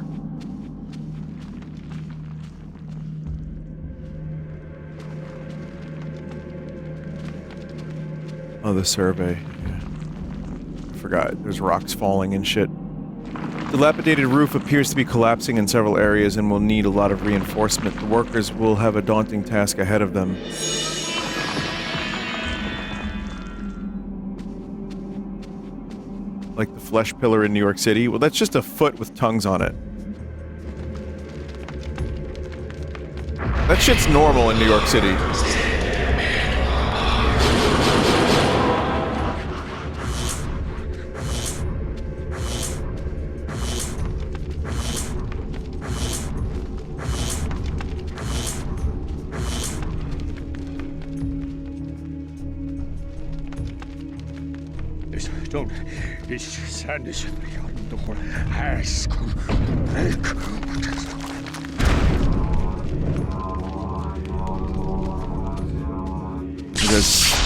Oh, the survey. Yeah. I forgot. There's rocks falling and shit. Dilapidated roof appears to be collapsing in several areas and will need a lot of reinforcement. The workers will have a daunting task ahead of them. Like the flesh pillar in New York City. Well, that's just a foot with tongues on it. That shit's normal in New York City.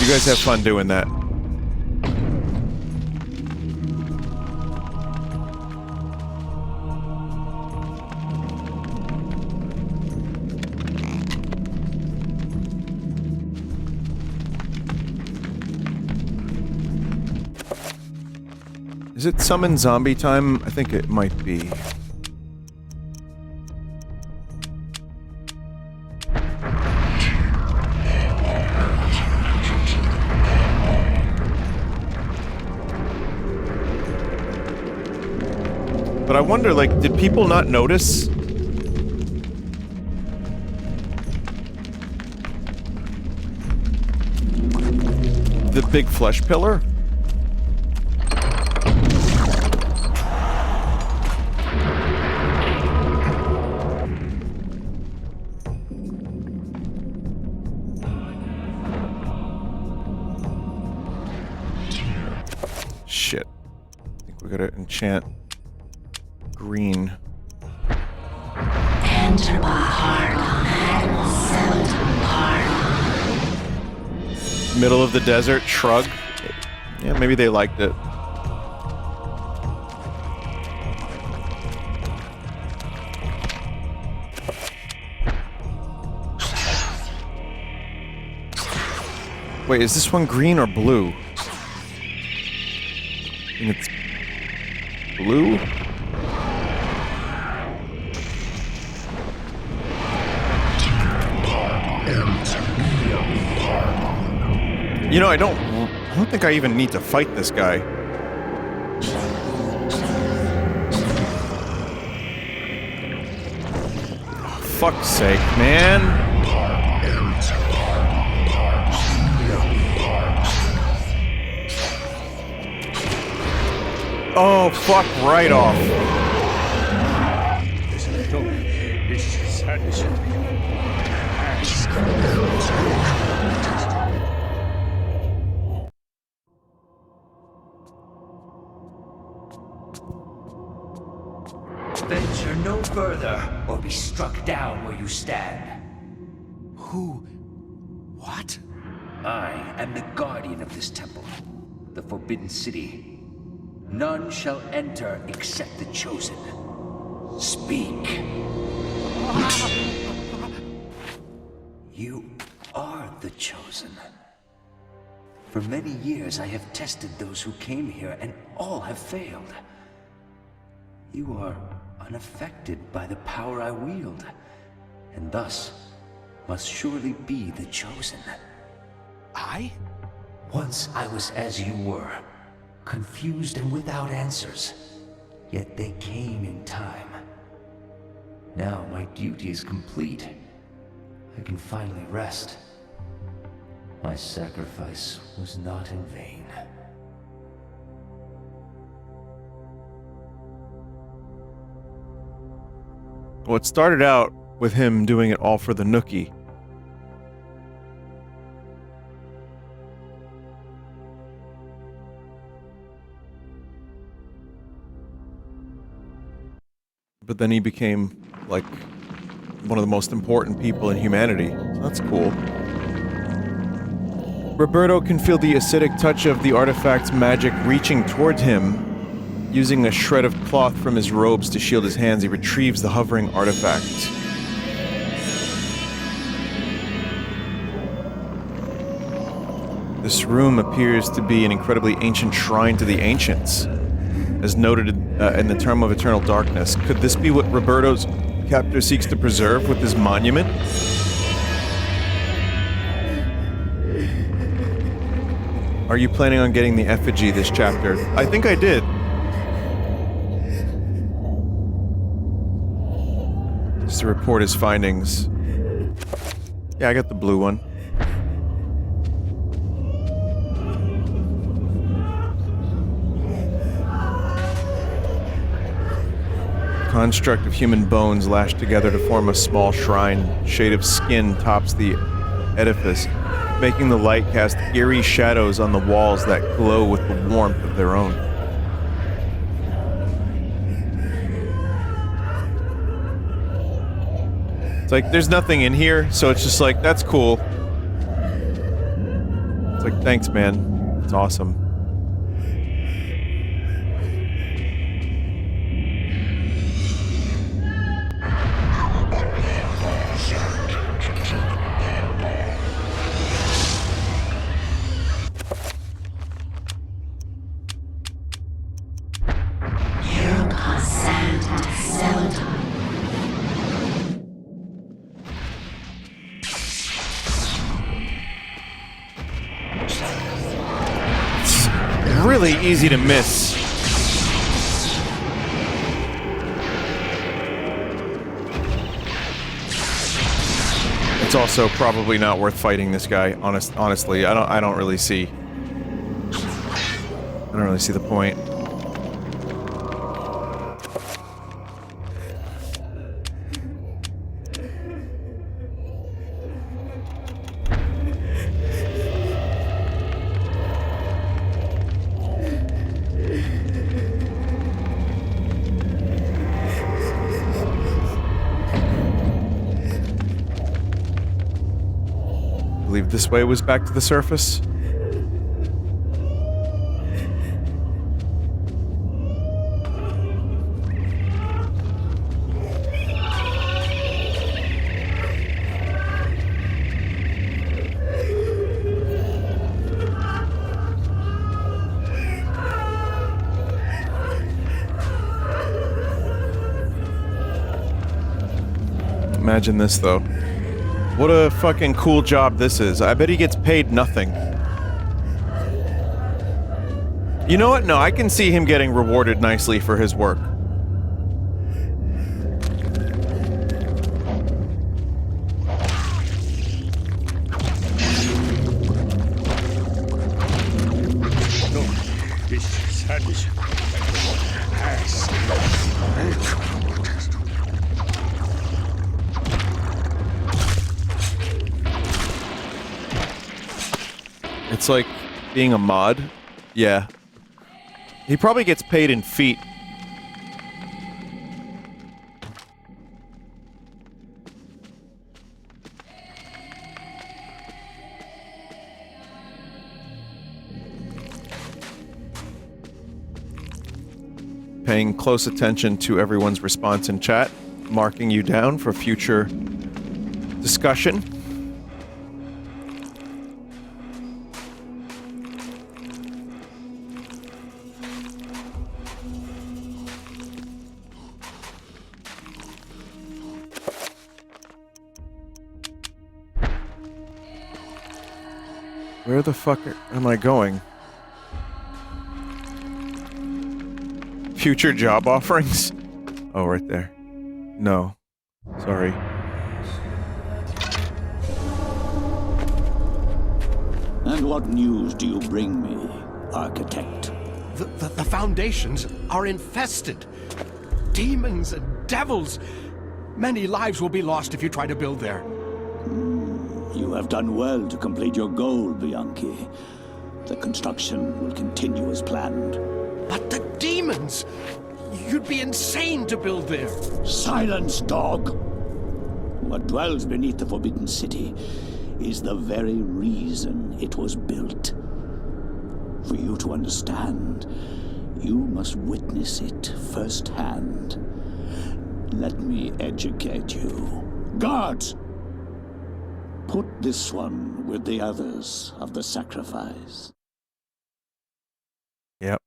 You guys have fun doing that. Is it summon zombie time? I think it might be. But I wonder, like, did people not notice? The big flesh pillar? Shit. I think we gotta enchant green. Enter by heart and seldom Middle of the desert, shrug. Yeah, maybe they liked it. Wait, is this one green or blue? I think it's blue? You know, I don't think I even need to fight this guy. Oh, fuck's sake, man. Oh, fuck right off. No, it's sadness. Venture no further, or be struck down where you stand. What? I am the guardian of this temple, the Forbidden City. None shall enter except the chosen. Speak. You are the chosen. For many years I have tested those who came here, and all have failed. You are unaffected by the power I wield, and thus must surely be the chosen. I? Once I was as you were, confused and without answers, yet they came in time. Now my duty is complete. I can finally rest. My sacrifice was not in vain. Well, it started out with him doing it all for the Nookie. But then he became, like, one of the most important people in humanity. That's cool. Roberto can feel the acidic touch of the artifact's magic reaching towards him. Using a shred of cloth from his robes to shield his hands, he retrieves the hovering artifact. This room appears to be an incredibly ancient shrine to the ancients, as noted in the term of eternal darkness. Could this be what Roberto's captor seeks to preserve with his monument? Are you planning on getting the effigy this chapter? I think I did. Just to report his findings. Yeah, I got the blue one. Construct of human bones lashed together to form a small shrine. Shade of skin tops the edifice, making the light cast eerie shadows on the walls that glow with the warmth of their own. It's like, there's nothing in here, so it's just like, that's cool. It's like, thanks, man. It's awesome. Really easy to miss. It's also probably not worth fighting this guy. Honestly, I don't really see the point. This way was back to the surface. Imagine this, though. What a fucking cool job this is. I bet he gets paid nothing. You know what? No, I can see him getting rewarded nicely for his work. No, it's sadness. It's like being a mod. Yeah. He probably gets paid in feet. Paying close attention to everyone's response in chat, marking you down for future discussion. Where the fuck am I going? Future job offerings? Oh, right there. No. Sorry. And what news do you bring me, Architect? The foundations are infested. Demons and devils. Many lives will be lost if you try to build there. You have done well to complete your goal, Bianchi. The construction will continue as planned. But the demons! You'd be insane to build there. Silence, dog! What dwells beneath the Forbidden City is the very reason it was built. For you to understand, you must witness it firsthand. Let me educate you. Guards! Put this one with the others of the sacrifice. Yep.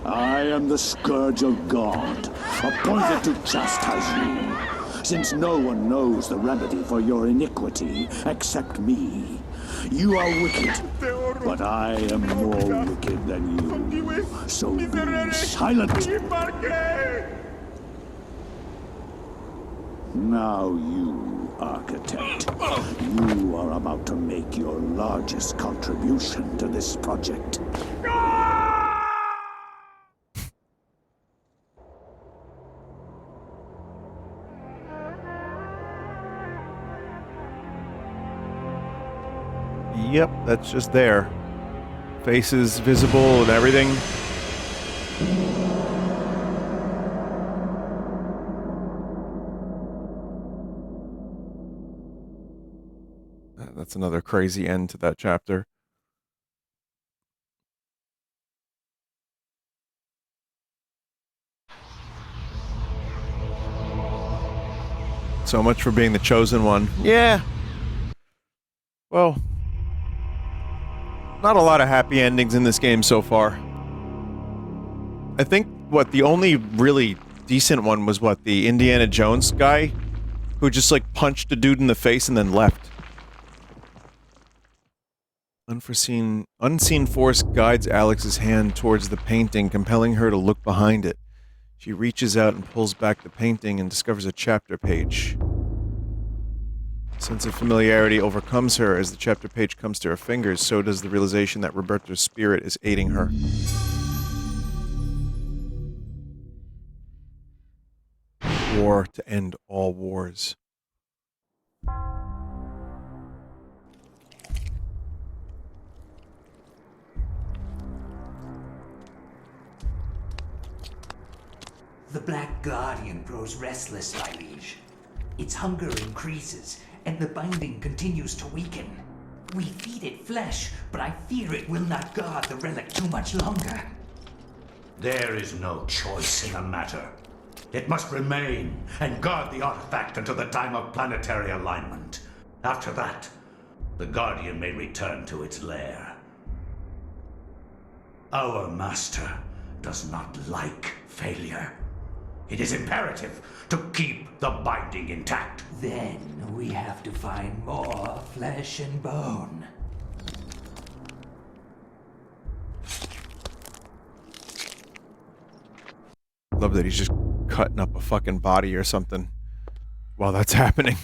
I am the Scourge of God, appointed to chastise you, since no one knows the remedy for your iniquity except me. You are wicked, but I am more wicked than you. So be silent. Now you, Architect, you are about to make your largest contribution to this project. Yep, that's just there. Faces visible and everything. That's another crazy end to that chapter. So much for being the chosen one. Yeah. Well, not a lot of happy endings in this game so far. I think, the only really decent one was, the Indiana Jones guy? Who just, punched a dude in the face and then left. Unseen force guides Alex's hand towards the painting, compelling her to look behind it. She reaches out and pulls back the painting and discovers a chapter page. A sense of familiarity overcomes her as the chapter page comes to her fingers, so does the realization that Roberto's spirit is aiding her. War to end all wars. The Black Guardian grows restless, my liege. Its hunger increases, and the binding continues to weaken. We feed it flesh, but I fear it will not guard the relic too much longer. There is no choice in the matter. It must remain and guard the artifact until the time of planetary alignment. After that, the Guardian may return to its lair. Our master does not like failure. It is imperative to keep the binding intact. Then we have to find more flesh and bone. Love that he's just cutting up a fucking body or something while that's happening.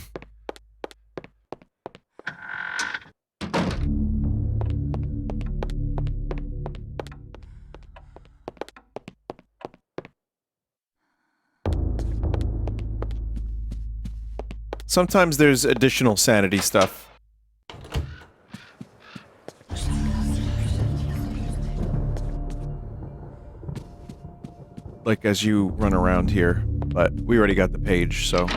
sometimes there's additional sanity stuff. Like as you run around here, but we already got the page, so...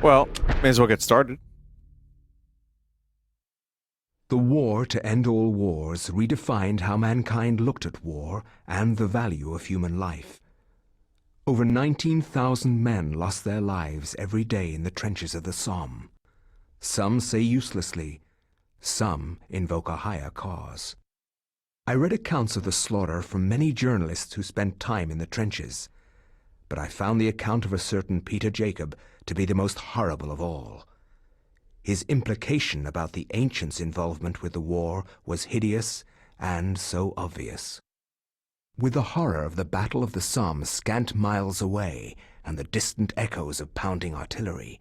Well, may as well get started. The war to end all wars redefined how mankind looked at war and the value of human life. Over 19,000 men lost their lives every day in the trenches of the Somme. Some say uselessly, some invoke a higher cause. I read accounts of the slaughter from many journalists who spent time in the trenches, but I found the account of a certain Peter Jacob to be the most horrible of all. His implication about the ancients' involvement with the war was hideous and so obvious. With the horror of the Battle of the Somme scant miles away and the distant echoes of pounding artillery,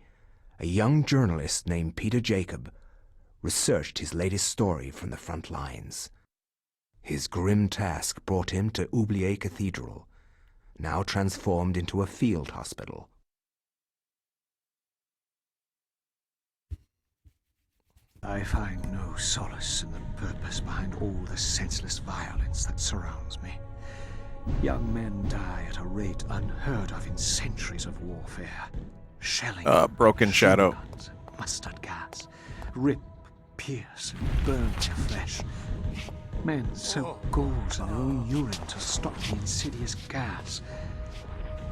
a young journalist named Peter Jacob researched his latest story from the front lines. His grim task brought him to Oubliette Cathedral, now transformed into a field hospital. I find no solace in the purpose behind all the senseless violence that surrounds me. Young men die at a rate unheard of in centuries of warfare. Shelling, Broken Shadow. guns, mustard gas, rip, pierce, and burn your flesh. Men soak gauze in their own urine to stop the insidious gas.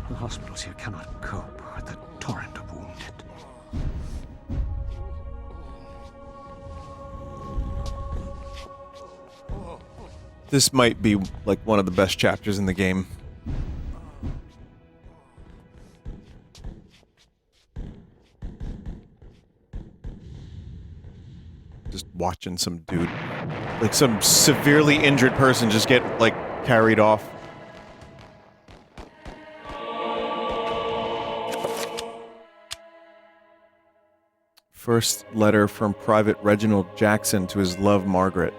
The hospitals here cannot cope with the torrent of wounded. This might be, like, one of the best chapters in the game. Just watching some dude, like some severely injured person just get, like, carried off. First letter from Private Reginald Jackson to his love, Margaret.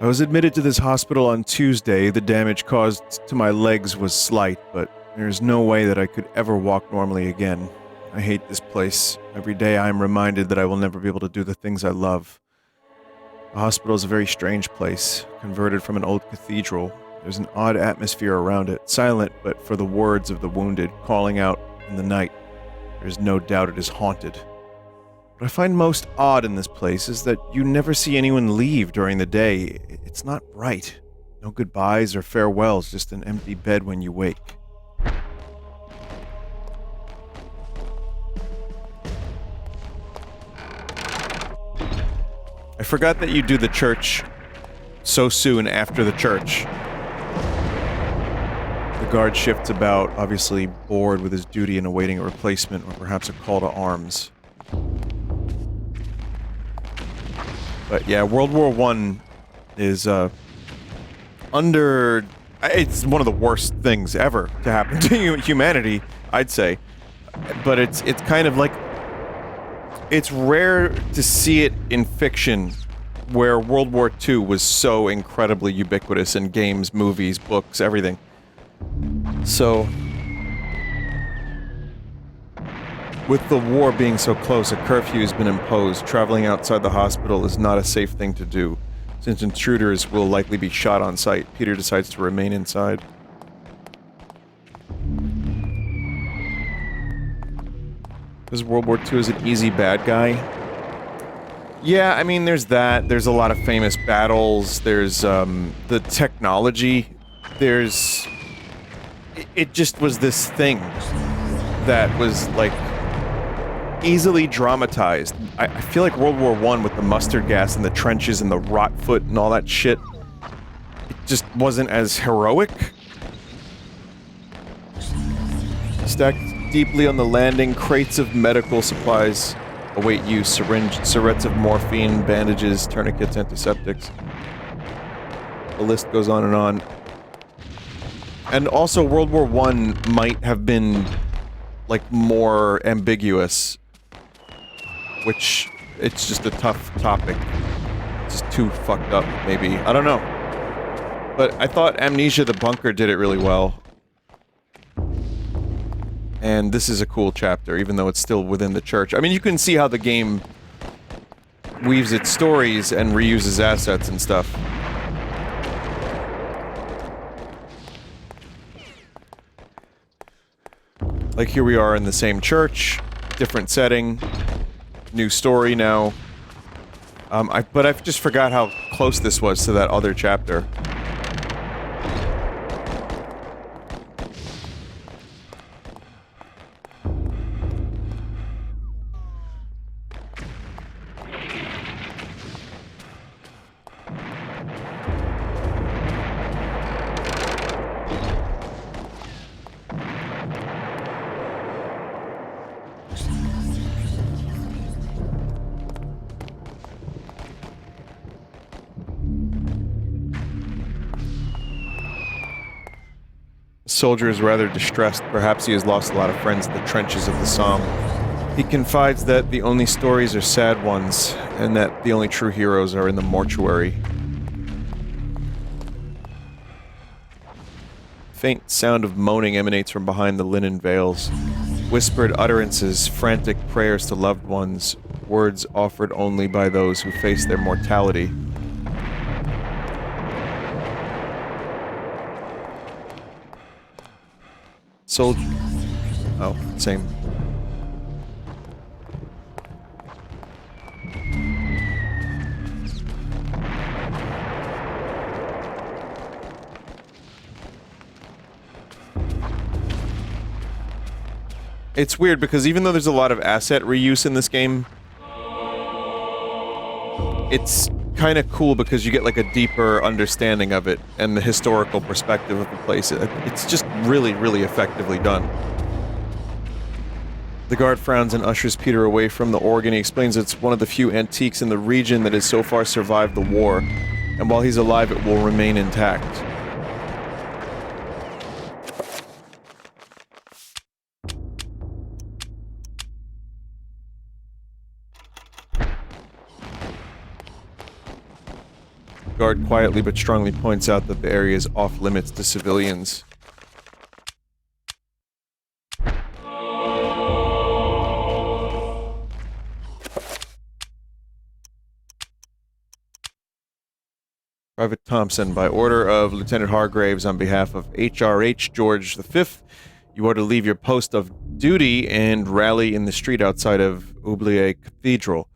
I was admitted to this hospital on Tuesday. The damage caused to my legs was slight, but there's no way that I could ever walk normally again. I hate this place. Every day I am reminded that I will never be able to do the things I love. The hospital is a very strange place, converted from an old cathedral. There's an odd atmosphere around it, silent but for the words of the wounded calling out in the night. There's no doubt it is haunted. What I find most odd in this place is that you never see anyone leave during the day. It's not right. No goodbyes or farewells, just an empty bed when you wake. I forgot that you do the church so soon after the church. The guard shifts about, obviously bored with his duty and awaiting a replacement or perhaps a call to arms. But yeah, World War I is, it's one of the worst things ever to happen to humanity, I'd say. But it's kind of like, it's rare to see it in fiction where World War II was so incredibly ubiquitous in games, movies, books, everything. So, with the war being so close, a curfew has been imposed. Traveling outside the hospital is not a safe thing to do, since intruders will likely be shot on sight. Peter decides to remain inside. Because World War II is an easy bad guy. Yeah, I mean, there's that. There's a lot of famous battles. There's, the technology. There's... It just was this thing that was, like, easily dramatized. I feel like World War I with the mustard gas and the trenches and the rot foot and all that shit, it just wasn't as heroic. Stacked deeply on the landing, crates of medical supplies await use. Syringes of morphine, bandages, tourniquets, antiseptics. The list goes on and on. And also, World War I might have been, like, more ambiguous. Which it's just a tough topic. It's just too fucked up, maybe. I don't know. But I thought Amnesia the Bunker did it really well. And this is a cool chapter, even though it's still within the church. I mean, you can see how the game weaves its stories and reuses assets and stuff. Like, here we are in the same church, different setting, new story now. But I just forgot how close this was to that other chapter. Soldier is rather distressed. Perhaps he has lost a lot of friends in the trenches of the Somme. He confides that the only stories are sad ones, and that the only true heroes are in the mortuary. Faint sound of moaning emanates from behind the linen veils. Whispered utterances, frantic prayers to loved ones, words offered only by those who face their mortality. Oh, same. It's weird because even though there's a lot of asset reuse in this game, it's kind of cool because you get like a deeper understanding of it and the historical perspective of the place. It's just really, really effectively done. The guard frowns and ushers Peter away from the organ. He explains it's one of the few antiques in the region that has so far survived the war, and while he's alive it will remain intact. Guard quietly but strongly points out that the area is off limits to civilians. Private Thompson, by order of Lieutenant Hargraves on behalf of HRH George V, you are to leave your post of duty and rally in the street outside of Oubliette Cathedral.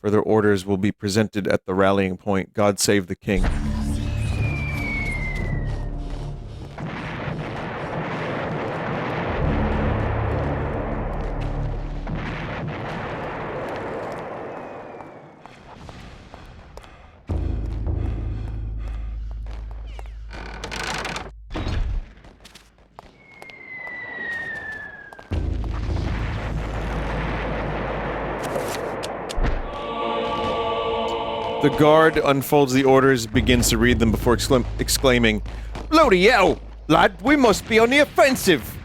Further orders will be presented at the rallying point. God save the King. The guard unfolds the orders, begins to read them before exclaiming, "Bloody hell, lad, we must be on the offensive!"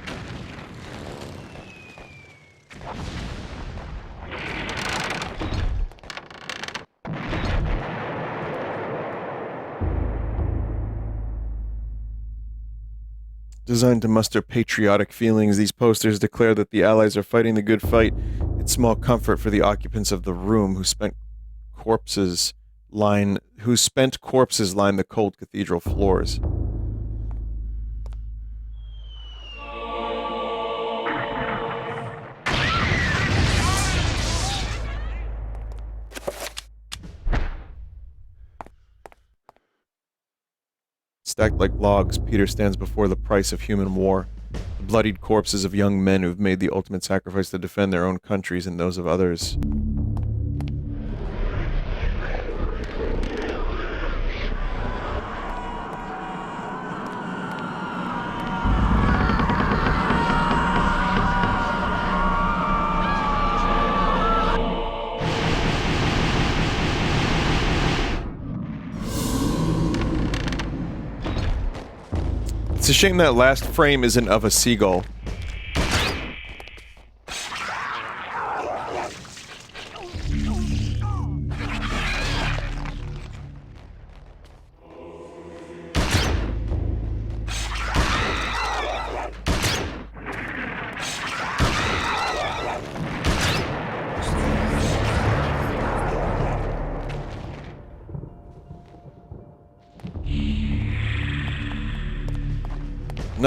Designed to muster patriotic feelings, these posters declare that the Allies are fighting the good fight. It's small comfort for the occupants of the room whose spent corpses line the cold cathedral floors. Stacked like logs, Peter stands before the price of human war. The bloodied corpses of young men who've made the ultimate sacrifice to defend their own countries and those of others. It's a shame that last frame isn't of a seagull.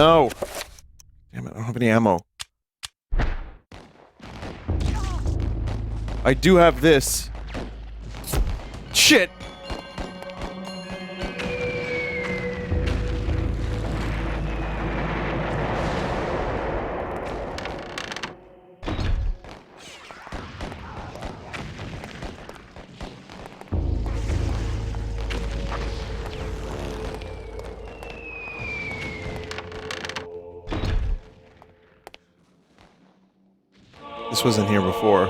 No! Damn it, I don't have any ammo. I do have this. Shit! This wasn't here before.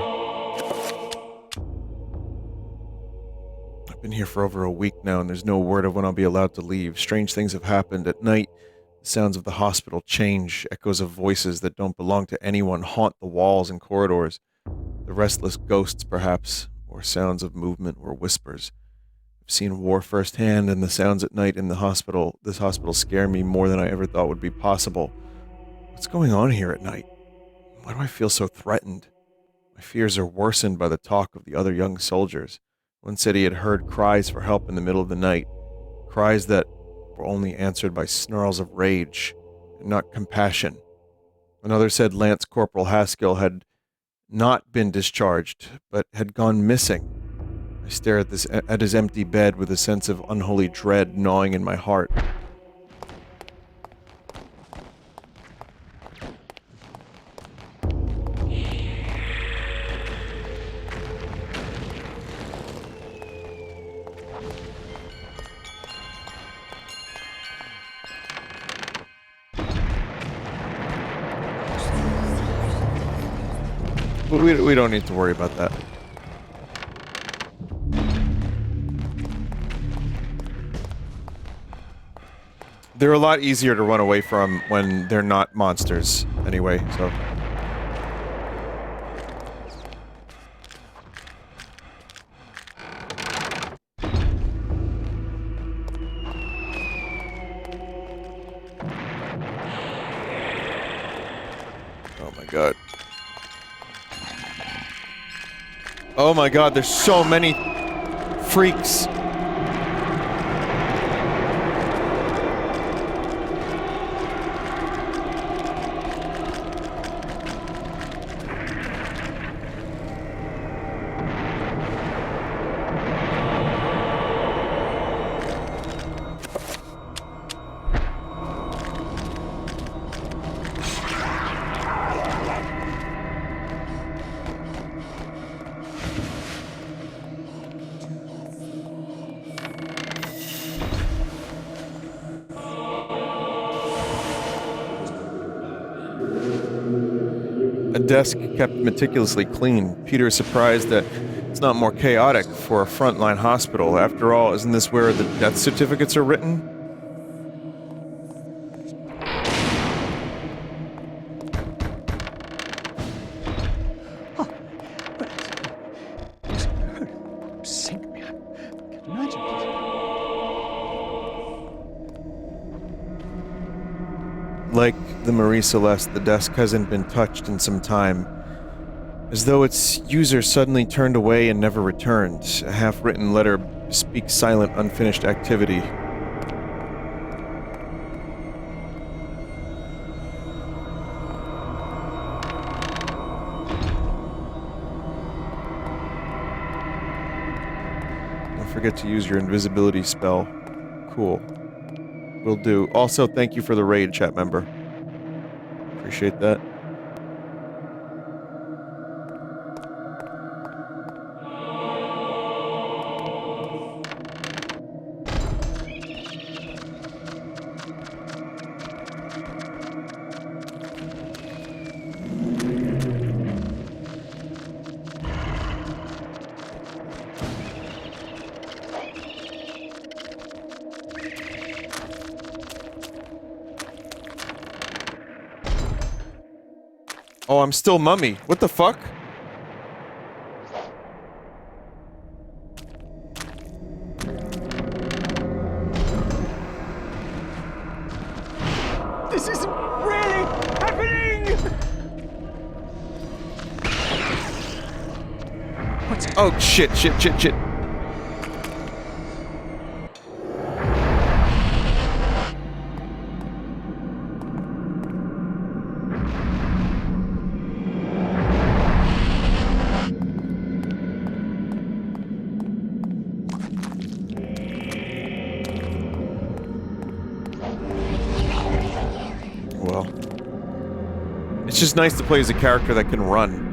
I've been here for over a week now, and there's no word of when I'll be allowed to leave. Strange things have happened. At night, the sounds of the hospital change. Echoes of voices that don't belong to anyone haunt the walls and corridors. The restless ghosts, perhaps, or sounds of movement or whispers. I've seen war firsthand, and the sounds at night in this hospital scare me more than I ever thought would be possible. What's going on here at night? Why do I feel so threatened? My fears are worsened by the talk of the other young soldiers. One said he had heard cries for help in the middle of the night, cries that were only answered by snarls of rage and not compassion. Another said Lance Corporal Haskell had not been discharged, but had gone missing. I stare at his empty bed with a sense of unholy dread gnawing in my heart. We don't need to worry about that. They're a lot easier to run away from when they're not monsters, anyway, so... Oh my god. Oh my god, there's so many freaks. Desk kept meticulously clean. Peter is surprised that it's not more chaotic for a frontline hospital. After all, isn't this where the death certificates are written? Sink me. I can imagine it. Like the Marie Celeste, the desk hasn't been touched in some time. As though its user suddenly turned away and never returned. A half-written letter speaks silent, unfinished activity. Don't forget to use your invisibility spell. Cool. Will do. Also, thank you for the raid, chat member. Appreciate that. Oh, I'm still Mummy. What the fuck? This isn't really happening! Oh, shit. just nice to play as a character that can run.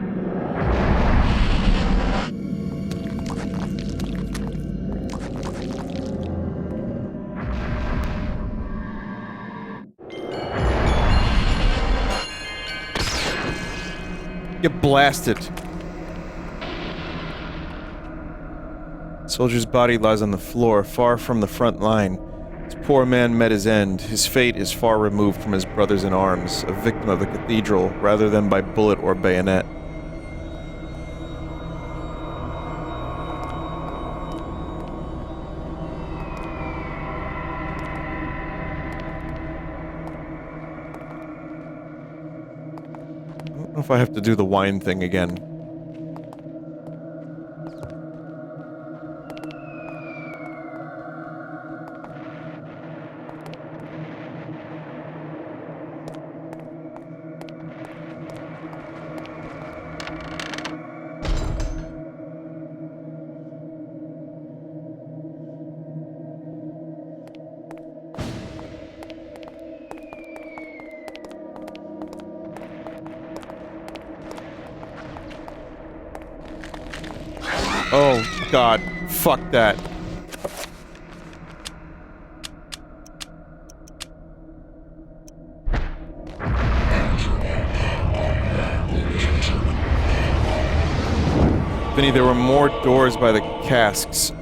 Get blasted. Soldier's body lies on the floor, far from the front line. This poor man met his end. His fate is far removed from his brothers in arms, a victim of the cathedral, rather than by bullet or bayonet. I don't know if I have to do the wine thing again. Oh, God. Fuck that. Vinny, there were more doors by the casks.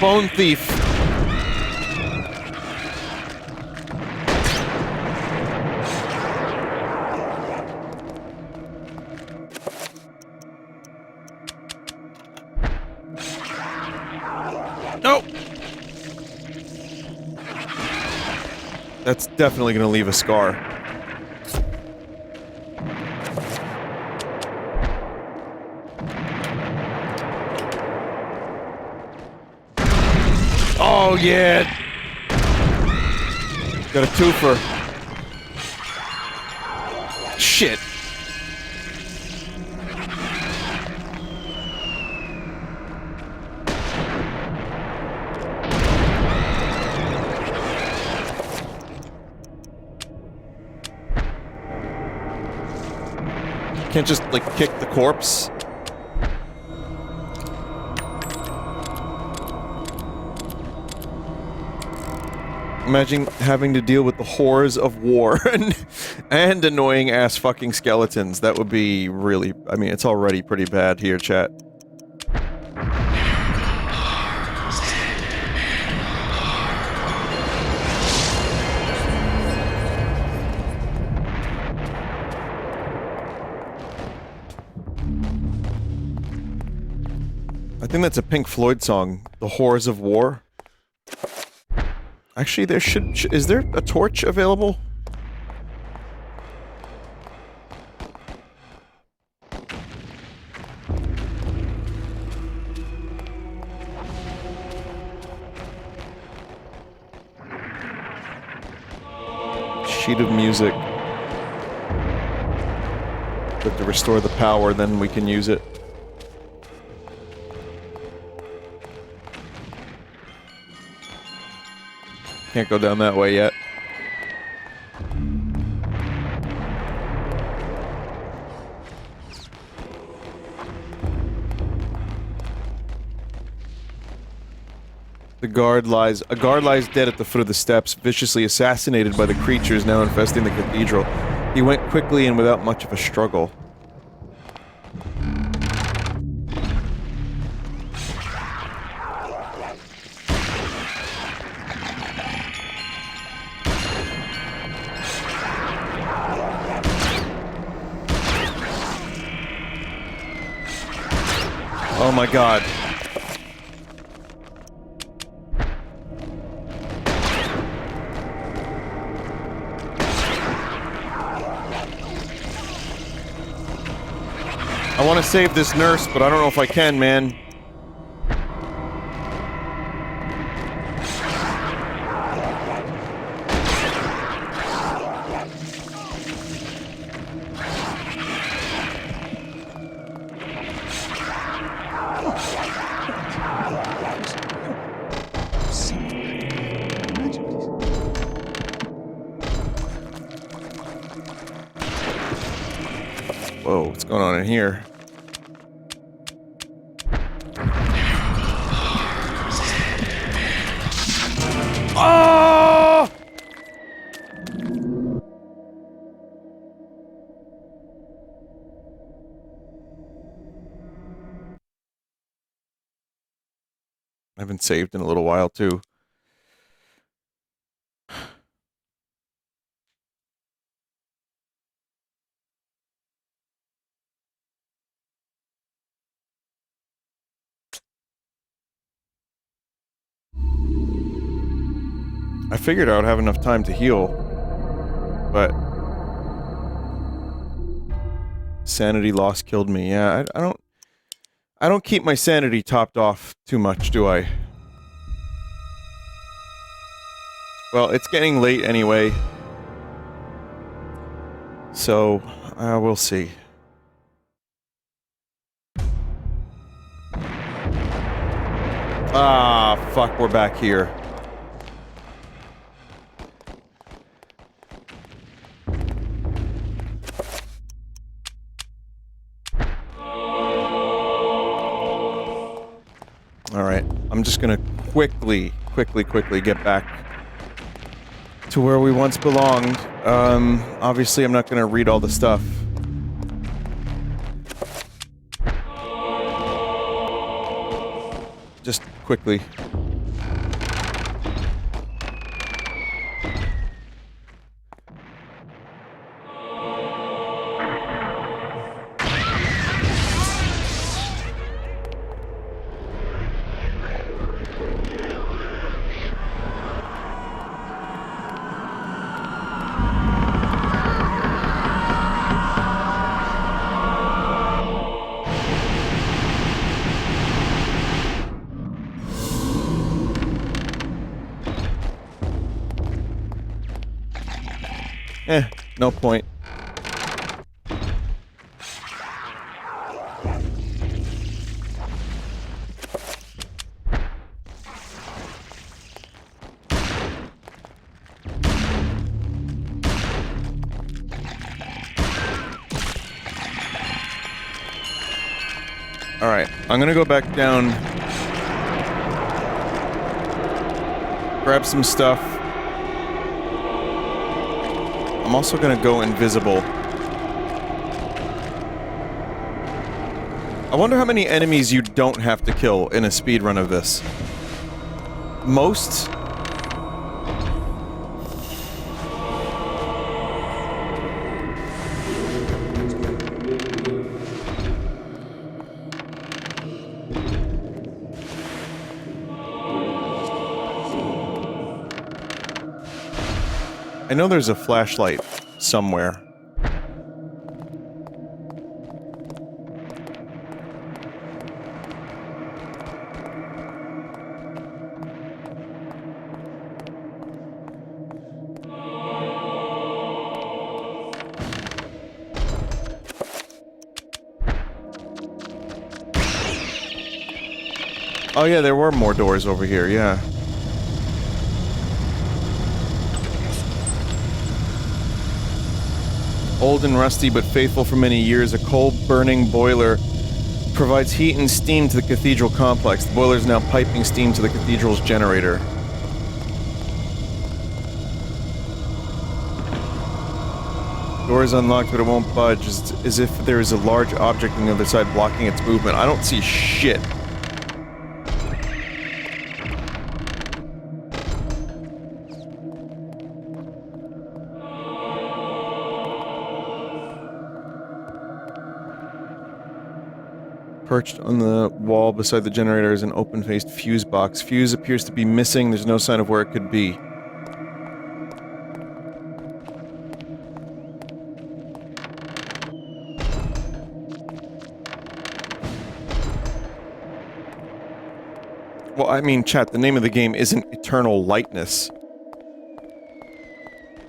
Bone thief. No. That's definitely going to leave a scar. Oh, yeah. Got a twofer. Shit. Can't just, like, kick the corpse. Imagine having to deal with the horrors of war and annoying ass fucking skeletons. That would be really... I mean, it's already pretty bad here, chat. I think that's a Pink Floyd song, The Horrors of War. Actually, there should... is there a torch available? Sheet of music. We have to restore the power, then we can use it. Can't go down that way yet. A guard lies dead at the foot of the steps, viciously assassinated by the creatures now infesting the cathedral. He went quickly and without much of a struggle. Oh my god. I want to save this nurse, but I don't know if I can, man. Whoa, what's going on in here? Oh! I haven't saved in a little while, too. I figured I would have enough time to heal, but sanity loss killed me. Yeah, I don't keep my sanity topped off too much, do I? Well, it's getting late anyway, so we'll see. Ah, fuck, we're back here. Alright, I'm just gonna quickly get back to where we once belonged. Obviously I'm not gonna read all the stuff. Just quickly. No point. Alright, I'm gonna go back down, grab some stuff. I'm also gonna go invisible. I wonder how many enemies you don't have to kill in a speedrun of this. Most? I know there's a flashlight somewhere. Oh yeah, there were more doors over here, yeah. Old and rusty, but faithful for many years, a coal-burning boiler provides heat and steam to the cathedral complex. The boiler is now piping steam to the cathedral's generator. Door is unlocked, but it won't budge, as if there is a large object on the other side blocking its movement. I don't see shit. Perched on the wall beside the generator is an open-faced fuse box. Fuse appears to be missing. There's no sign of where it could be. Well, I mean, chat, the name of the game isn't Eternal Lightness. Do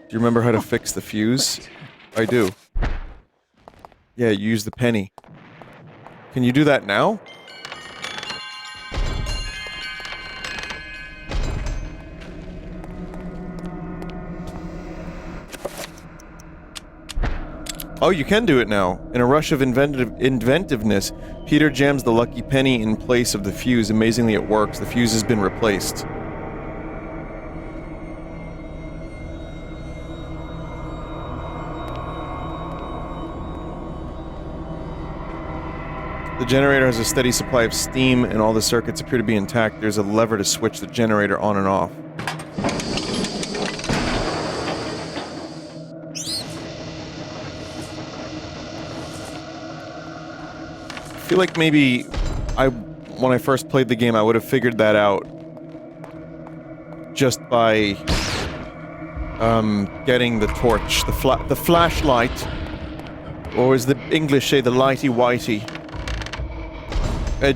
you remember how to fix the fuse? I do. Yeah, you use the penny. Can you do that now? Oh, you can do it now. In a rush of inventiveness, Peter jams the lucky penny in place of the fuse. Amazingly, it works. The fuse has been replaced. The generator has a steady supply of steam, and all the circuits appear to be intact. There's a lever to switch the generator on and off. I feel like maybe when I first played the game, I would have figured that out just by getting the torch, the flashlight, or as the English say, the lighty-whitey.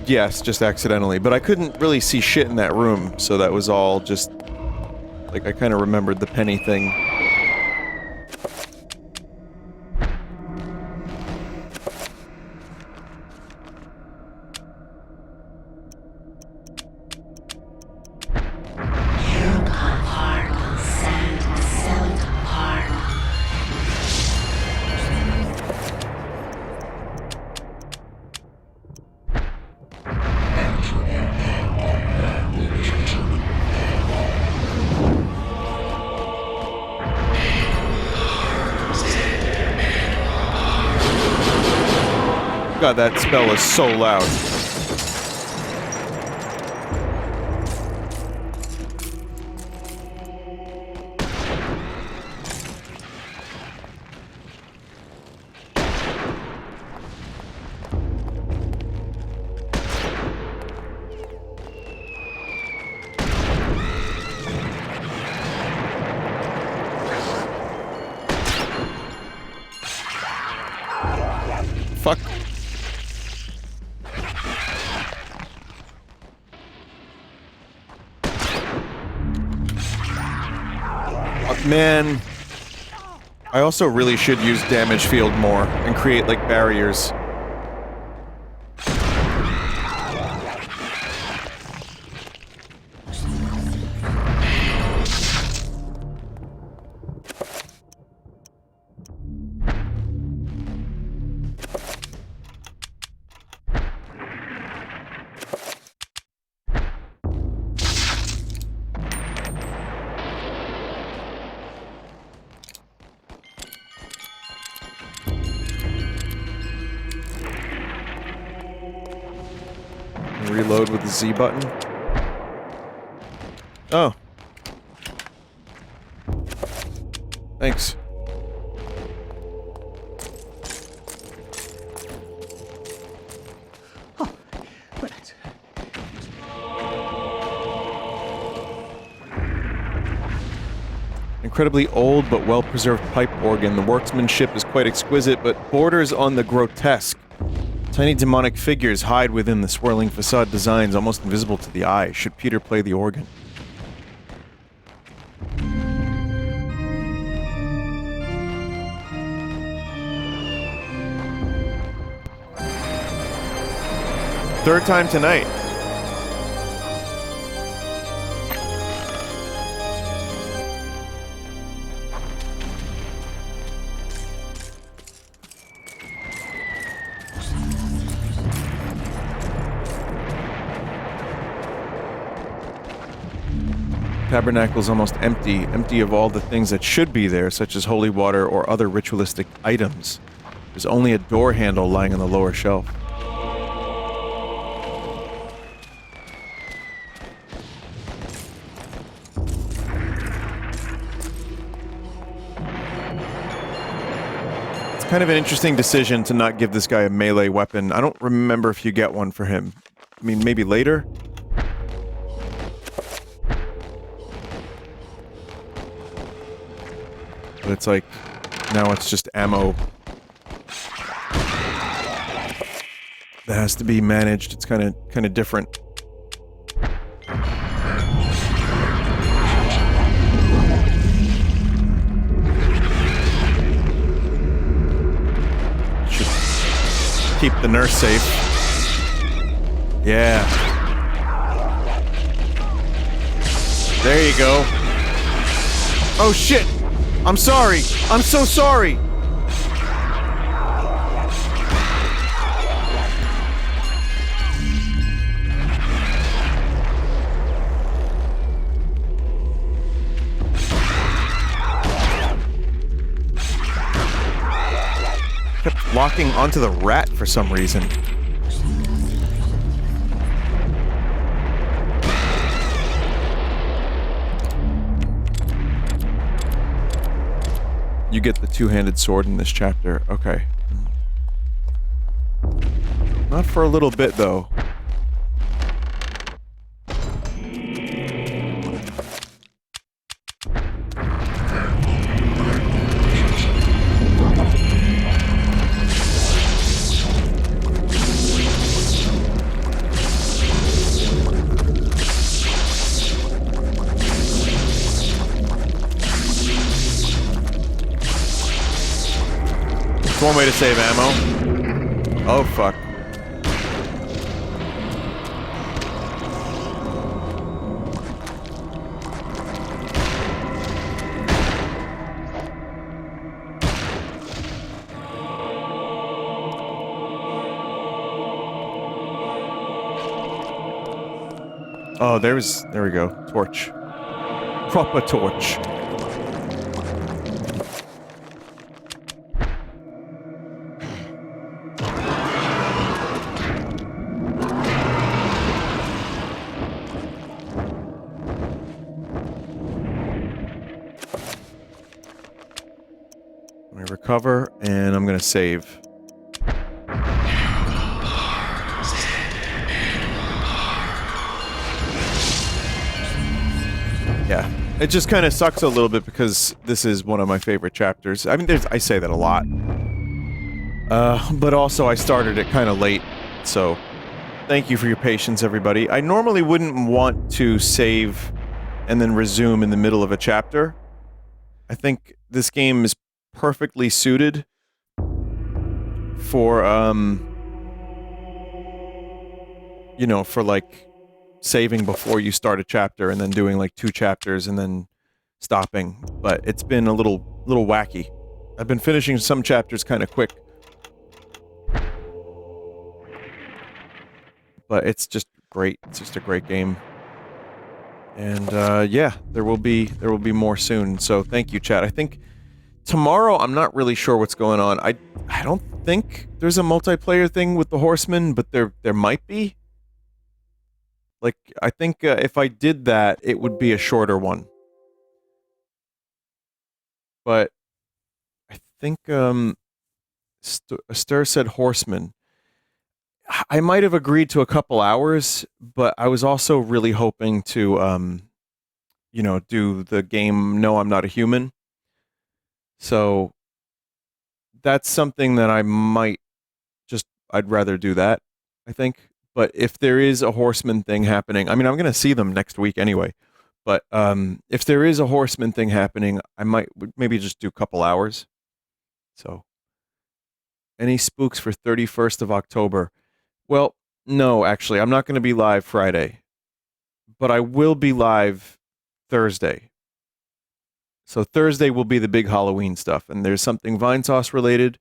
Yes, just accidentally, but I couldn't really see shit in that room, so that was all just like I kind of remembered the penny thing. God, that spell is so loud. Fuck. Man, I also really should use damage field more and create like barriers. Reload with the Z button. Oh. Thanks. Oh, but... Incredibly old but well-preserved pipe organ. The workmanship is quite exquisite, but borders on the grotesque. Tiny demonic figures hide within the swirling facade designs, almost invisible to the eye. Should Peter play the organ? Third time tonight. Tabernacle's almost empty of all the things that should be there, such as holy water or other ritualistic items. There's only a door handle lying on the lower shelf. It's kind of an interesting decision to not give this guy a melee weapon. I don't remember if you get one for him. I mean, maybe later? But it's like, now it's just ammo that has to be managed. It's kind of different. Should keep the nurse safe. Yeah. There you go. Oh shit! I'm sorry! I'm so sorry! kept locking onto the rat for some reason. You get the two-handed sword in this chapter. Okay. Not for a little bit, though. It's one way to save ammo. Oh, fuck. Oh, there we go. Torch. Proper torch. Let me recover, and I'm gonna save. Yeah, it just kind of sucks a little bit because this is one of my favorite chapters. I mean, I say that a lot. But also I started it kind of late, so thank you for your patience, everybody. I normally wouldn't want to save and then resume in the middle of a chapter. I think this game is perfectly suited for, you know, for like saving before you start a chapter and then doing like 2 chapters and then stopping, but it's been a little wacky. I've been finishing some chapters kind of quick, but it's just great. It's just a great game, and yeah, there will be more soon. So thank you, chat. I think tomorrow I'm not really sure what's going on. I don't think there's a multiplayer thing with the Horsemen, but there might be. Like, I think if I did that, it would be a shorter one. But I think Stir said Horseman. I might have agreed to a couple hours, but I was also really hoping to, you know, do the game No, I'm Not a Human. So that's something that I might I'd rather do that, I think. But if there is a Horseman thing happening, I mean, I'm going to see them next week anyway. But if there is a Horseman thing happening, I might maybe just do a couple hours. So, any spooks for 31st of October? Well, no, actually, I'm not going to be live Friday. But I will be live Thursday. So Thursday will be the big Halloween stuff. And there's something Vinesauce related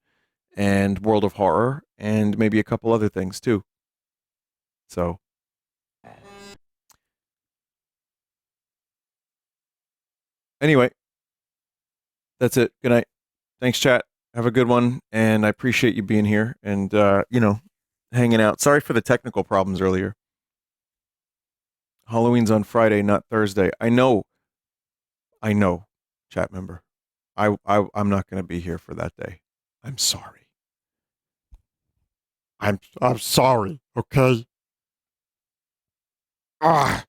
and World of Horror and maybe a couple other things too. So, anyway, that's it. Good night. Thanks, chat. Have a good one, and I appreciate you being here and, you know, hanging out. Sorry for the technical problems earlier. Halloween's on Friday, not Thursday. I know, chat member. I'm not going to be here for that day. I'm sorry. I'm sorry, okay? Ah.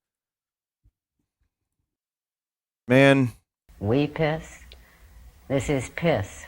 Man. We piss. This is piss.